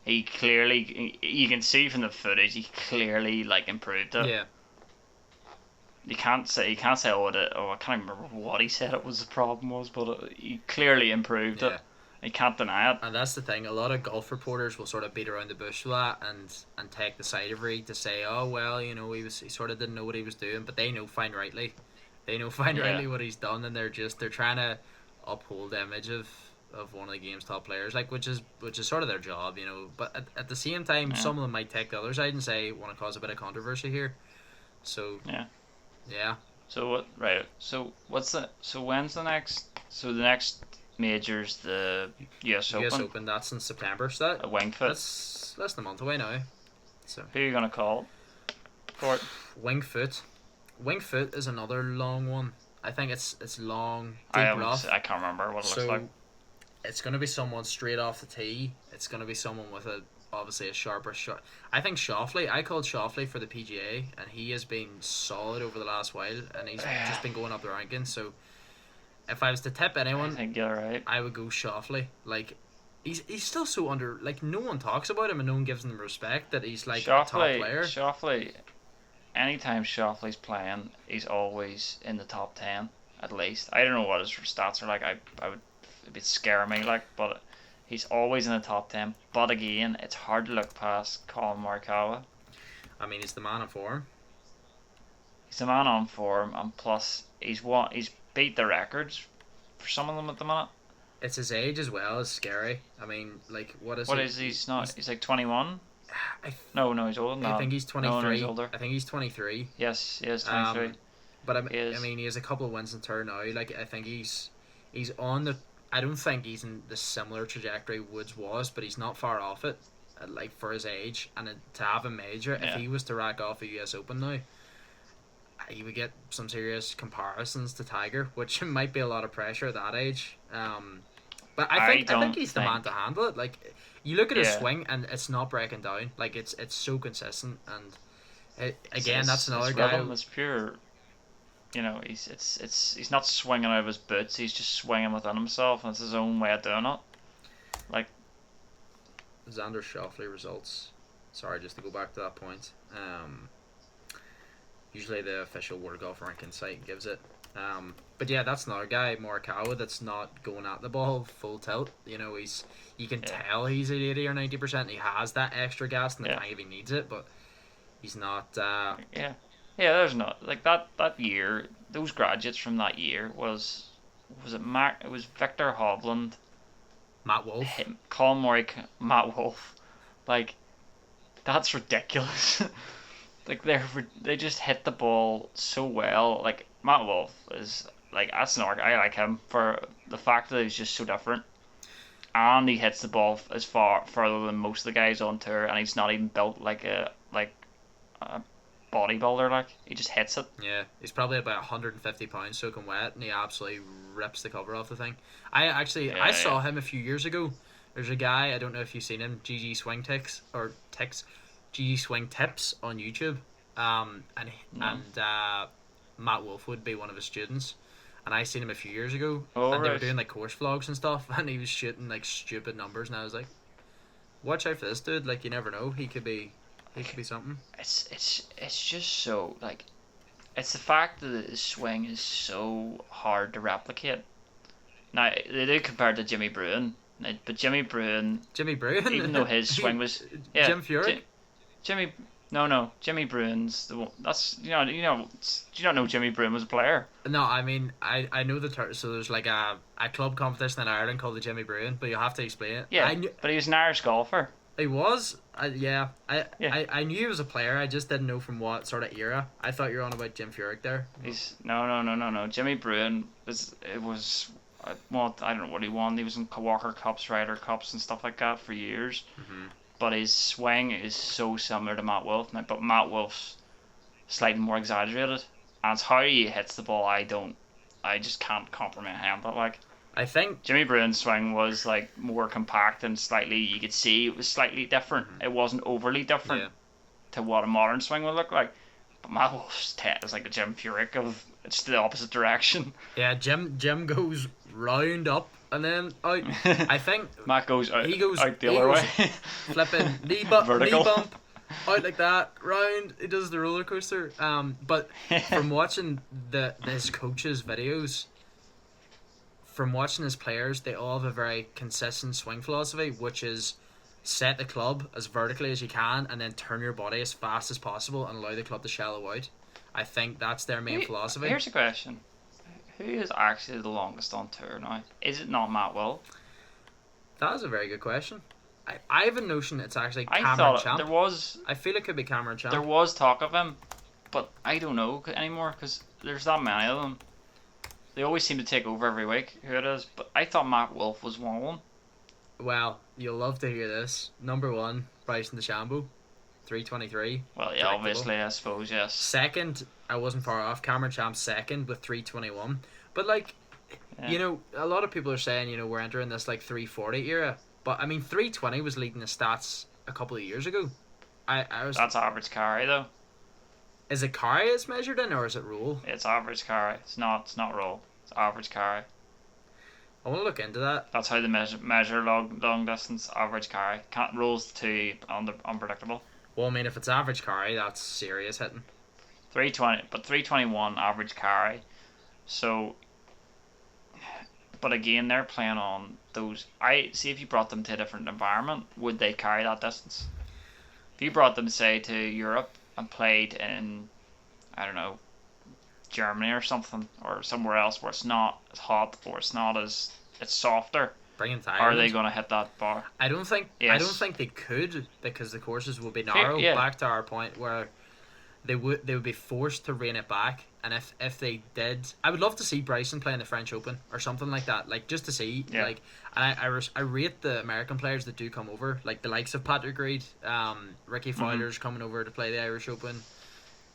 [SPEAKER 2] He clearly you can see from the footage he clearly like improved it.
[SPEAKER 1] Yeah.
[SPEAKER 2] You can't say oh I can't remember what he said it was the problem was, but he clearly improved it.
[SPEAKER 1] Yeah.
[SPEAKER 2] You can't deny it.
[SPEAKER 1] And that's the thing. A lot of golf reporters will sort of beat around the bush with that and take the side of Reed to say, oh well, he sort of didn't know what he was doing, but they know fine rightly. They know fine
[SPEAKER 2] Yeah.
[SPEAKER 1] rightly what he's done, and they're trying to uphold the image of one of the game's top players, like which is sort of their job, But at the same time,
[SPEAKER 2] Yeah.
[SPEAKER 1] some of them might take the other side and say want to cause a bit of controversy here. So yeah.
[SPEAKER 2] So what? Right. So what's the? So when's the next? So the next major's the U.S.
[SPEAKER 1] US
[SPEAKER 2] Open.
[SPEAKER 1] Open, that's in September, so
[SPEAKER 2] At Winged Foot.
[SPEAKER 1] that's less than a month away now. So
[SPEAKER 2] Who are you gonna call for it?
[SPEAKER 1] Winged Foot. Winged Foot is another long one. I think it's long,
[SPEAKER 2] I
[SPEAKER 1] deep
[SPEAKER 2] haven't.
[SPEAKER 1] rough.
[SPEAKER 2] I can't remember what it
[SPEAKER 1] So
[SPEAKER 2] looks like.
[SPEAKER 1] it's gonna be someone straight off the tee. It's gonna be someone with obviously a sharper shot. I think Shoffley. I called Shoffley for the PGA, and he has been solid over the last while, and he's just been going up the rankings. So if I was to tip
[SPEAKER 2] I
[SPEAKER 1] anyone,
[SPEAKER 2] think you're right.
[SPEAKER 1] I would go Shoffley. Like he's still so under. Like no one talks about him, and no one gives him respect that he's like a top player.
[SPEAKER 2] Shoffley. Anytime Shoffley's playing, he's always in the top 10 at least. I don't know what his stats are like. I would it'd scare me like, but he's always in the top 10. But again, it's hard to look past Colin Morikawa.
[SPEAKER 1] I mean, he's the man in form.
[SPEAKER 2] He's a man on form, and plus he's beat the records for some of them at the minute.
[SPEAKER 1] It's his age as well. It's scary. I mean, like what is
[SPEAKER 2] What
[SPEAKER 1] he?
[SPEAKER 2] is he's not? He's like 21.
[SPEAKER 1] I,
[SPEAKER 2] No, he's older than that.
[SPEAKER 1] I think he's 23.
[SPEAKER 2] No, he's older.
[SPEAKER 1] I think he's 23.
[SPEAKER 2] Yes, he is 23.
[SPEAKER 1] But I
[SPEAKER 2] Is.
[SPEAKER 1] mean, he has a couple of wins in turn now. Like I think he's on the. I don't think he's in the similar trajectory Woods was, but he's not far off it. Like for his age and to have a major,
[SPEAKER 2] Yeah.
[SPEAKER 1] if he was to rack off a U.S. Open now, he would get some serious comparisons to Tiger, which might be a lot of pressure at that age. But I think he's the man to handle it. Like you look at his swing and it's not breaking down. Like it's so consistent and that's another guy.
[SPEAKER 2] Rhythm is pure. He's not swinging out of his boots. He's just swinging within himself, and it's his own way of doing it. Like
[SPEAKER 1] Xander Schauffele results. Sorry, just to go back to that point. Usually the official World Golf Ranking site gives it. But yeah, that's another guy, Morikawa, that's not going at the ball full tilt. You can tell he's at 80 or 90%. He has that extra gas in the tank if he needs it, but he's not.
[SPEAKER 2] Yeah, there's not like that year. Those graduates from that year was it Matt? It was Victor Hovland,
[SPEAKER 1] Matt Wolff,
[SPEAKER 2] Colin Morikawa, Matt Wolff. Like that's ridiculous. Like they just hit the ball so well. Like Matt Wolff is like that's an arc. I like him for the fact that he's just so different, and he hits the ball as further than most of the guys on tour, and he's not even built like a bodybuilder. Like he just hits it.
[SPEAKER 1] Yeah, he's probably about 150 pounds soaking wet, and he absolutely rips the cover off the thing. I saw him a few years ago. There's a guy, I don't know if you've seen him, GG Swing Tips on YouTube, and Matt Wolff would be one of his students, and I seen him a few years ago, and they were doing like course vlogs and stuff, and he was shooting like stupid numbers, and I was like, watch out for this dude, like you never know, he could be something.
[SPEAKER 2] It's just so like, it's the fact that his swing is so hard to replicate. Now they do compare it to Jimmy Bruen, but Jimmy Bruen, even though his swing was
[SPEAKER 1] Jim Furyk.
[SPEAKER 2] Jimmy Bruin's the one. That's do you not know Jimmy Bruen was a player?
[SPEAKER 1] No, I mean I know so there's like a club competition in Ireland called the Jimmy Bruen, but you have to explain it.
[SPEAKER 2] Yeah, but he was an Irish golfer.
[SPEAKER 1] He was, I knew he was a player. I just didn't know from what sort of era. I thought you were on about Jim Furyk there.
[SPEAKER 2] He's no. Jimmy Bruen was well, I don't know what he won. He was in Walker Cups, Ryder Cups, and stuff like that for years.
[SPEAKER 1] Mm-hmm.
[SPEAKER 2] But his swing is so similar to Matt Wolff. But Matt Wolff's slightly more exaggerated. And it's how he hits the ball. I just can't comprehend it. Like
[SPEAKER 1] I think.
[SPEAKER 2] Jimmy Bruin's swing was like more compact and slightly. You could see it was slightly different.
[SPEAKER 1] Mhm.
[SPEAKER 2] It wasn't overly different
[SPEAKER 1] Yeah.
[SPEAKER 2] to what a modern swing would look like. But Matt Wolf's head is like a Jim Furyk of it's the opposite direction.
[SPEAKER 1] Yeah, Jim goes round up and then out. I think
[SPEAKER 2] Matt goes out,
[SPEAKER 1] he goes
[SPEAKER 2] out the other way.
[SPEAKER 1] flipping
[SPEAKER 2] Vertical.
[SPEAKER 1] knee bump out like that round. He does the roller coaster. But from watching his coaches' videos, from watching his players, they all have a very consistent swing philosophy, which is set the club as vertically as you can and then turn your body as fast as possible and allow the club to shallow out. I think that's their main philosophy.
[SPEAKER 2] Here's a question. Who is actually the longest on tour now? Is it not Matt Will?
[SPEAKER 1] That is a very good question. I have a notion it's actually
[SPEAKER 2] I
[SPEAKER 1] Cameron
[SPEAKER 2] thought
[SPEAKER 1] Champ.
[SPEAKER 2] there was
[SPEAKER 1] I feel it could be Cameron Champ.
[SPEAKER 2] there was talk of him, but I don't know anymore because there's that many of them. They always seem to take over every week who it is, but I thought Matt Wolf was one of them.
[SPEAKER 1] Well, you'll love to hear this. Number 1, Bryson DeChambeau, 323.
[SPEAKER 2] Well, yeah,
[SPEAKER 1] Predictable.
[SPEAKER 2] obviously, I suppose, yes.
[SPEAKER 1] Second, I wasn't far off. Cameron Champ second with 321. But like,
[SPEAKER 2] Yeah.
[SPEAKER 1] you know, a lot of people are saying, you know, we're entering this like 340 era. But I mean, 320 was leading the stats a couple of years ago. I was.
[SPEAKER 2] That's average carry though.
[SPEAKER 1] Is it carry it's measured in, or is it roll?
[SPEAKER 2] It's average carry. It's not roll. It's average carry.
[SPEAKER 1] I want to look into that.
[SPEAKER 2] That's how they measure long distance average carry. Can't rolls too unpredictable.
[SPEAKER 1] Well, I mean, if it's average carry, that's serious hitting.
[SPEAKER 2] 320, but 321 average carry. So, but again, they're playing on those. I see if you brought them to a different environment, would they carry that distance? If you brought them, say, to Europe and played in, I don't know, Germany or something, or somewhere else where it's not as hot or it's softer,
[SPEAKER 1] Bringing to
[SPEAKER 2] are
[SPEAKER 1] Ireland.
[SPEAKER 2] they going to hit that bar?
[SPEAKER 1] I don't think.
[SPEAKER 2] Yes.
[SPEAKER 1] I don't think they could because the courses will be narrow.
[SPEAKER 2] Yeah.
[SPEAKER 1] Back to our point where they would be forced to rein it back, and if they did, I would love to see Bryson playing the French Open or something like that, like just to see,
[SPEAKER 2] Yeah.
[SPEAKER 1] like, and I rate the American players that do come over, like the likes of Patrick Reed, Ricky Fowler's coming over to play the Irish Open,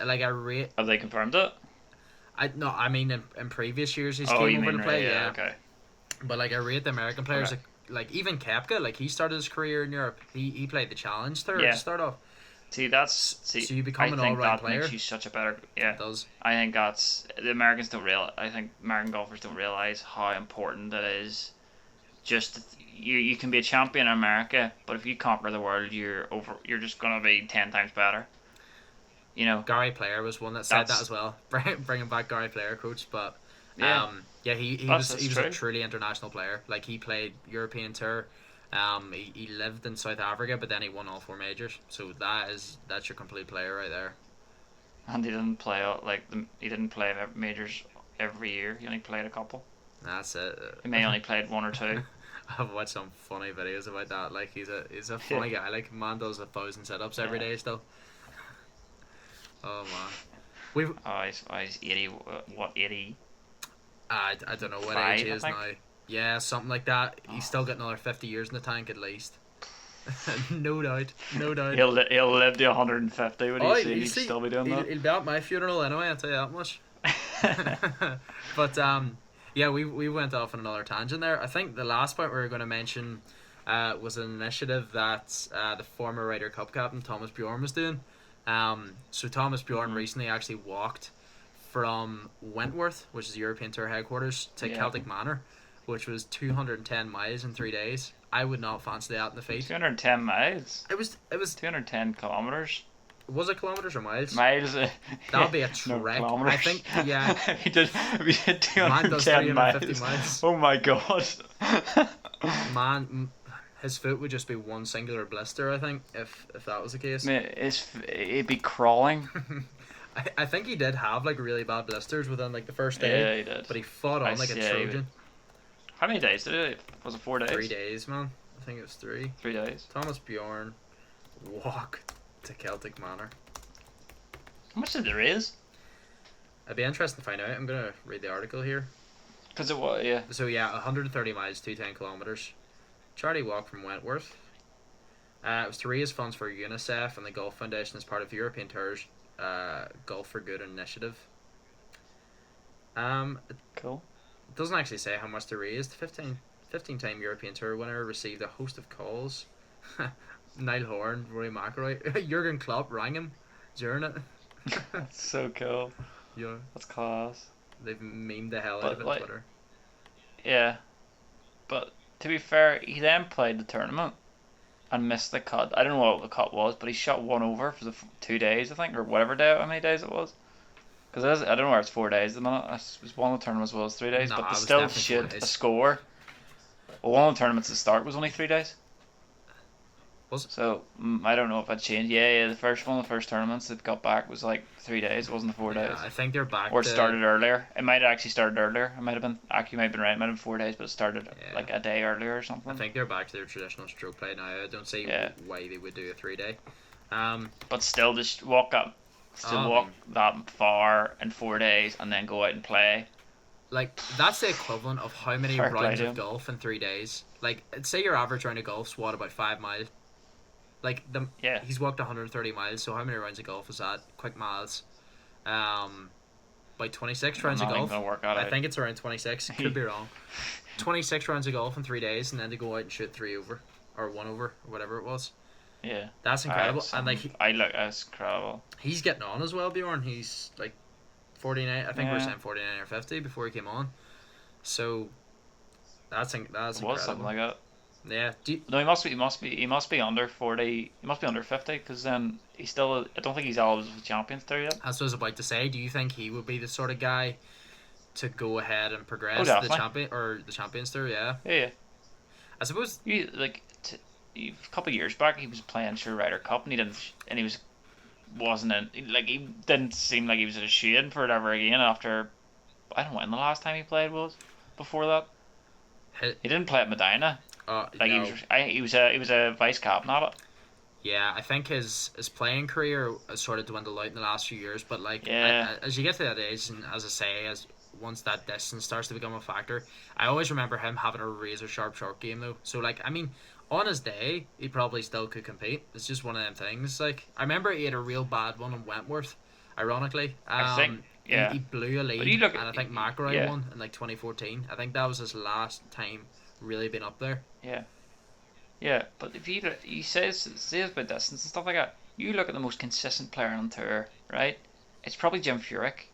[SPEAKER 1] like I rate.
[SPEAKER 2] Have they confirmed it?
[SPEAKER 1] I mean in previous years he's
[SPEAKER 2] Oh,
[SPEAKER 1] came
[SPEAKER 2] you
[SPEAKER 1] over
[SPEAKER 2] mean
[SPEAKER 1] to play,
[SPEAKER 2] right,
[SPEAKER 1] yeah.
[SPEAKER 2] okay.
[SPEAKER 1] But like I rate the American players,
[SPEAKER 2] Okay.
[SPEAKER 1] like even Koepka, like he started his career in Europe. He played the Challenge Tour
[SPEAKER 2] Yeah.
[SPEAKER 1] to start off.
[SPEAKER 2] See,
[SPEAKER 1] So you become
[SPEAKER 2] I
[SPEAKER 1] an
[SPEAKER 2] think
[SPEAKER 1] all-round
[SPEAKER 2] that
[SPEAKER 1] player.
[SPEAKER 2] makes you such a better. Yeah,
[SPEAKER 1] It does.
[SPEAKER 2] I think that's the Americans don't real. I think American golfers don't realize how important it is. Just you can be a champion in America, but if you conquer the world, you're just gonna be 10 times better. You know.
[SPEAKER 1] Gary Player was one that said
[SPEAKER 2] That's-
[SPEAKER 1] that as well. Bringing back Gary Player, coach, but
[SPEAKER 2] Yeah.
[SPEAKER 1] he
[SPEAKER 2] That's
[SPEAKER 1] was
[SPEAKER 2] true.
[SPEAKER 1] a truly international player. Like he played European Tour. He lived in South Africa, but then he won all 4 majors. So that's your complete player right there.
[SPEAKER 2] And he didn't play he didn't play majors every year. He only played a couple.
[SPEAKER 1] That's it.
[SPEAKER 2] He may only played 1 or 2.
[SPEAKER 1] I've watched some funny videos about that. Like he's a funny guy. Like man does 1,000 sit-ups every
[SPEAKER 2] Yeah.
[SPEAKER 1] day still. Oh man, we've
[SPEAKER 2] Oh, he's 80. What 80?
[SPEAKER 1] I don't know what
[SPEAKER 2] Five,
[SPEAKER 1] age he
[SPEAKER 2] I
[SPEAKER 1] is
[SPEAKER 2] think.
[SPEAKER 1] now. Yeah, something like that. He's still got another 50 years in the tank at least. No doubt, no doubt.
[SPEAKER 2] He'll live to 150. Would
[SPEAKER 1] Oh,
[SPEAKER 2] he see?
[SPEAKER 1] you
[SPEAKER 2] He'd
[SPEAKER 1] see,
[SPEAKER 2] still be doing
[SPEAKER 1] he'll be at my funeral anyway. I'll tell you that much. But yeah, we went off on another tangent there. I think the last point we were going to mention was an initiative that the former Ryder Cup captain Thomas Bjorn was doing. So Thomas Bjorn recently actually walked from Wentworth, which is the European Tour headquarters, to
[SPEAKER 2] Yeah.
[SPEAKER 1] Celtic Manor, which was 210 miles in 3 days. I would not fancy that in the feet.
[SPEAKER 2] 210 miles.
[SPEAKER 1] It was
[SPEAKER 2] 210 kilometers.
[SPEAKER 1] was it kilometers or miles?
[SPEAKER 2] Miles.
[SPEAKER 1] That would be a
[SPEAKER 2] No,
[SPEAKER 1] trek.
[SPEAKER 2] kilometers.
[SPEAKER 1] I think, yeah.
[SPEAKER 2] he did
[SPEAKER 1] 350
[SPEAKER 2] 210 miles.
[SPEAKER 1] miles.
[SPEAKER 2] Oh my god.
[SPEAKER 1] Man, his foot would just be one singular blister, I think, if that was the case.
[SPEAKER 2] Mate, it'd be crawling.
[SPEAKER 1] I think he did have like really bad blisters within like the first day,
[SPEAKER 2] Yeah, he did.
[SPEAKER 1] but he fought on like a
[SPEAKER 2] Yeah, he
[SPEAKER 1] Trojan.
[SPEAKER 2] How many days did it? Was it 4 days?
[SPEAKER 1] 3 days, man. I think it was 3.
[SPEAKER 2] 3 days.
[SPEAKER 1] Thomas Bjorn walk to Celtic Manor.
[SPEAKER 2] How much did it raise?
[SPEAKER 1] It'd be interesting to find out. I'm gonna read the article here.
[SPEAKER 2] Because it was, yeah.
[SPEAKER 1] So yeah, 130 miles, 210 kilometers. Charity walk from Wentworth. It was to raise funds for UNICEF and the Golf Foundation as part of the European Tour's Golf for Good initiative.
[SPEAKER 2] Cool.
[SPEAKER 1] It doesn't actually say how much they raised. 15-time European Tour winner received a host of calls. Niall Horan, Rory McIlroy, Jurgen Klopp rang him during it.
[SPEAKER 2] That's so cool.
[SPEAKER 1] Yeah,
[SPEAKER 2] That's class.
[SPEAKER 1] they've memed the hell out of
[SPEAKER 2] But
[SPEAKER 1] it on
[SPEAKER 2] like,
[SPEAKER 1] Twitter.
[SPEAKER 2] yeah. But to be fair, he then played the tournament and missed the cut. I don't know what the cut was, but he shot one over for the 2 days, I think, or whatever day, how many days it was. Because I don't know where it's 4 days at the minute. It was one of the tournaments was 3 days, but
[SPEAKER 1] Nah,
[SPEAKER 2] they
[SPEAKER 1] it was
[SPEAKER 2] still
[SPEAKER 1] definitely 4
[SPEAKER 2] shoot a
[SPEAKER 1] days.
[SPEAKER 2] score. Well, one of the tournaments at the start was only 3 days.
[SPEAKER 1] Was it?
[SPEAKER 2] So I don't know if that changed. Yeah, the first one of the first tournaments that got back was like 3 days. It wasn't the 4 days.
[SPEAKER 1] Yeah, I think they're back
[SPEAKER 2] Or it
[SPEAKER 1] to.
[SPEAKER 2] started earlier. It might have actually started earlier. It might have been actually might have been right. It might have been 4 days, but it started
[SPEAKER 1] Yeah.
[SPEAKER 2] like a day earlier or
[SPEAKER 1] I
[SPEAKER 2] something.
[SPEAKER 1] think they're back to their traditional stroke play now. I don't see
[SPEAKER 2] Yeah.
[SPEAKER 1] why they would do a 3-day.
[SPEAKER 2] But still, just walk up,
[SPEAKER 1] I
[SPEAKER 2] walk
[SPEAKER 1] mean,
[SPEAKER 2] that far in 4 days and then go out and play.
[SPEAKER 1] like that's the equivalent of how many
[SPEAKER 2] Fair play
[SPEAKER 1] rounds
[SPEAKER 2] to
[SPEAKER 1] of
[SPEAKER 2] him.
[SPEAKER 1] golf in 3 days. Like, say your average round of golf's what, about 5 miles. Like
[SPEAKER 2] Yeah.
[SPEAKER 1] he's walked 130 miles. So how many rounds of golf is that? Quick miles. By 26
[SPEAKER 2] I'm
[SPEAKER 1] rounds of
[SPEAKER 2] not even
[SPEAKER 1] golf.
[SPEAKER 2] gonna work that
[SPEAKER 1] I
[SPEAKER 2] out.
[SPEAKER 1] think it's around 26. Could be wrong. 26 rounds of golf in 3 days, and then to go out and shoot 3 over or 1 over or whatever it was.
[SPEAKER 2] Yeah.
[SPEAKER 1] That's incredible.
[SPEAKER 2] Some-
[SPEAKER 1] And like
[SPEAKER 2] I look, that's incredible.
[SPEAKER 1] he's getting on as well, Bjorn. He's like 49. I think we were
[SPEAKER 2] Yeah.
[SPEAKER 1] saying 49 or 50 before he came on. So that's
[SPEAKER 2] It was
[SPEAKER 1] incredible.
[SPEAKER 2] something like that.
[SPEAKER 1] Yeah.
[SPEAKER 2] No, he must be under 40. He must be under 50 because then he's still. I don't think he's eligible for Champions Tour yet.
[SPEAKER 1] That's what I was about to say. Do you think he would be the sort of guy to go ahead and progress
[SPEAKER 2] Oh,
[SPEAKER 1] the
[SPEAKER 2] definitely.
[SPEAKER 1] Champions Tour? Yeah.
[SPEAKER 2] Yeah.
[SPEAKER 1] I suppose.
[SPEAKER 2] You like a couple of years back he was playing Sure Ryder Cup and he wasn't in, like he didn't seem like he was a shade for it ever again after. I don't know when the last time he played was. Before that, he didn't play at Medina. Like
[SPEAKER 1] No.
[SPEAKER 2] he was a vice captain at it.
[SPEAKER 1] Yeah, I think his playing career has sort of dwindled out in the last few years. But like,
[SPEAKER 2] Yeah.
[SPEAKER 1] as you get to that age, and as I say, as once that distance starts to become a factor, I always remember him having a razor sharp short game though. So like, I mean, on his day, he probably still could compete. It's just one of them things. Like, I remember he had a real bad one in Wentworth. Ironically,
[SPEAKER 2] I think. Yeah.
[SPEAKER 1] he blew a lead,
[SPEAKER 2] you look
[SPEAKER 1] and I think McIlroy
[SPEAKER 2] yeah.
[SPEAKER 1] won in like 2014. I think that was his last time really being up there.
[SPEAKER 2] Yeah. Yeah, but if he says about distance and stuff like that, you look at the most consistent player on tour, right? It's probably Jim Furyk,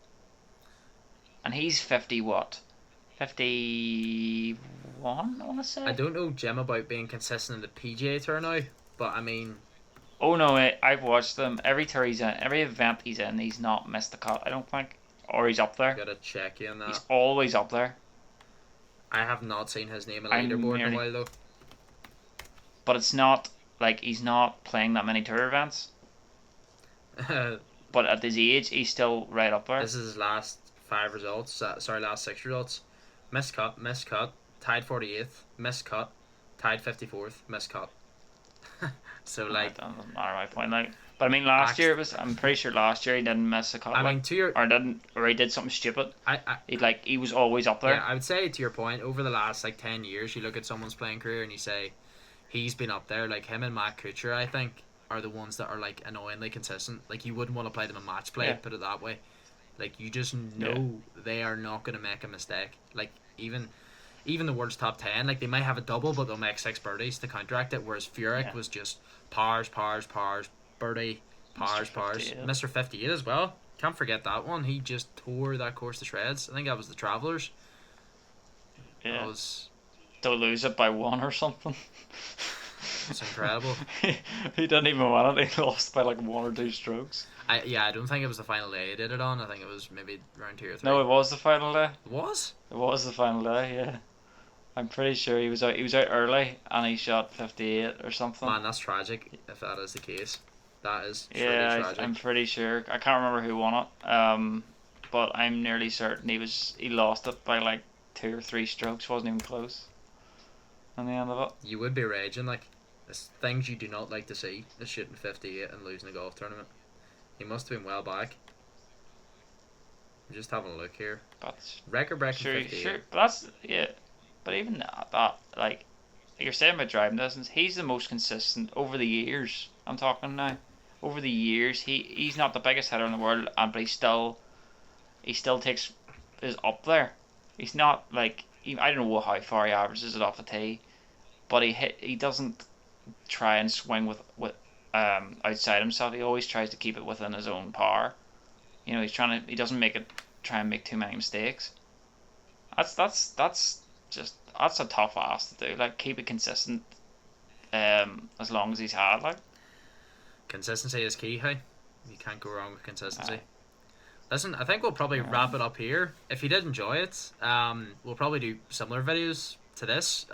[SPEAKER 2] and he's 50 what? 51, I want to say.
[SPEAKER 1] I don't know Jim about being consistent in the PGA Tour now, but I mean,
[SPEAKER 2] Oh no, I've watched them. Every tour he's in, every event he's in, he's not missed the cut. I don't think, or he's up there.
[SPEAKER 1] gotta check you on that.
[SPEAKER 2] He's always up there.
[SPEAKER 1] I have not seen his name on
[SPEAKER 2] I'm
[SPEAKER 1] leaderboard in a
[SPEAKER 2] nearly-
[SPEAKER 1] while
[SPEAKER 2] But it's not like he's not playing that many tour events.
[SPEAKER 1] though.
[SPEAKER 2] But at his age, he's still right up there.
[SPEAKER 1] This is his last 5 results. Last 6 results. Missed cut, tied 48th, missed cut, tied 54th, missed cut. So like,
[SPEAKER 2] That doesn't matter my point. Like, but I mean, last year it was. I'm pretty sure last year he didn't miss a cut.
[SPEAKER 1] I
[SPEAKER 2] like,
[SPEAKER 1] mean, to your,
[SPEAKER 2] or he did something stupid.
[SPEAKER 1] I
[SPEAKER 2] He was always up there.
[SPEAKER 1] yeah, I would say to your point, over the last like 10 years, you look at someone's playing career and you say, he's been up there. Like him and Matt Kuchar, I think, are the ones that are like annoyingly consistent. Like you wouldn't want to play them in match play,
[SPEAKER 2] Yeah.
[SPEAKER 1] put it that way. Like you just know they are not going to make a mistake. Like even the world's top 10, like they might have a double, but they'll make 6 birdies to counteract it. Whereas Furyk
[SPEAKER 2] Yeah.
[SPEAKER 1] was just pars, birdie, pars.
[SPEAKER 2] Mr. 58.
[SPEAKER 1] Mr. 58 as well. Can't forget that one. He just tore that course to shreds. I think that was the Travelers.
[SPEAKER 2] Yeah.
[SPEAKER 1] That was
[SPEAKER 2] To lose it by 1 or something.
[SPEAKER 1] it's incredible.
[SPEAKER 2] He didn't even win it. He lost by like 1 or 2 strokes.
[SPEAKER 1] I don't think it was the final day he did it on. I think it was maybe round 2 or 3.
[SPEAKER 2] No, it was the final day.
[SPEAKER 1] It was?
[SPEAKER 2] It was the final day. Yeah. I'm pretty sure he was out. He was out early and he shot 58 or something.
[SPEAKER 1] Man, that's tragic if that is the case. That is truly
[SPEAKER 2] Yeah,
[SPEAKER 1] tragic.
[SPEAKER 2] I'm pretty sure. I can't remember who won it. But I'm nearly certain he lost it by like 2 or 3 strokes. Wasn't even close. In the end of it.
[SPEAKER 1] You would be raging, like, it's things you do not like to see, is shooting 58 and losing a golf tournament. He must have been well back. I'm just having a look here.
[SPEAKER 2] But
[SPEAKER 1] Record breaking
[SPEAKER 2] sure,
[SPEAKER 1] 58.
[SPEAKER 2] sure. But that's yeah. But even that, like you're saying about driving distance, he's the most consistent over the years. I'm talking now. Over the years, he's not the biggest hitter in the world, but he still is up there. He's not like I don't know how far he averages it off the tee, but he doesn't try and swing with outside himself. He always tries to keep it within his own power. He doesn't try and make too many mistakes. That's a tough ask to do. Like keep it consistent. As long as he's had like.
[SPEAKER 1] Consistency is key. Hey, you can't go wrong with consistency.
[SPEAKER 2] Aye.
[SPEAKER 1] Listen, I think we'll probably wrap it up here. If you did enjoy it, we'll probably do similar videos to this.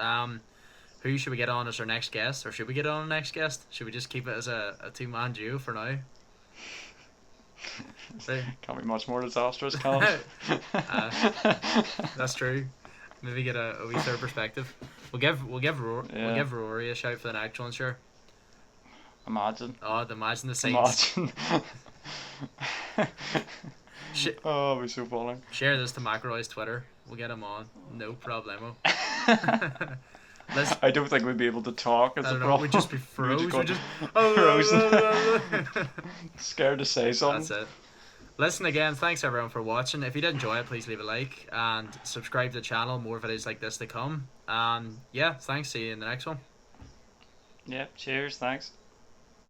[SPEAKER 1] Who should we get on as our next guest, or should we get on our next guest? Should we just keep it as a two-man duo for now?
[SPEAKER 2] Can't be much more disastrous, can it?
[SPEAKER 1] That's true. Maybe get a wee third perspective. We'll give Rory a shout for the next one, sure.
[SPEAKER 2] Imagine.
[SPEAKER 1] Oh, imagine the Saints.
[SPEAKER 2] Imagine. Oh, it'd be so funny.
[SPEAKER 1] Share this to McElroy's Twitter. We'll get him on. No problemo.
[SPEAKER 2] I don't think we'd be able to talk. It's a problem.
[SPEAKER 1] We'd just be frozen.
[SPEAKER 2] Frozen. Scared to say something.
[SPEAKER 1] That's it. Listen again, thanks everyone for watching. If you did enjoy it, please leave a like and subscribe to the channel. More videos like this to come. Yeah, thanks. See you in the next one.
[SPEAKER 2] Yeah, cheers. Thanks.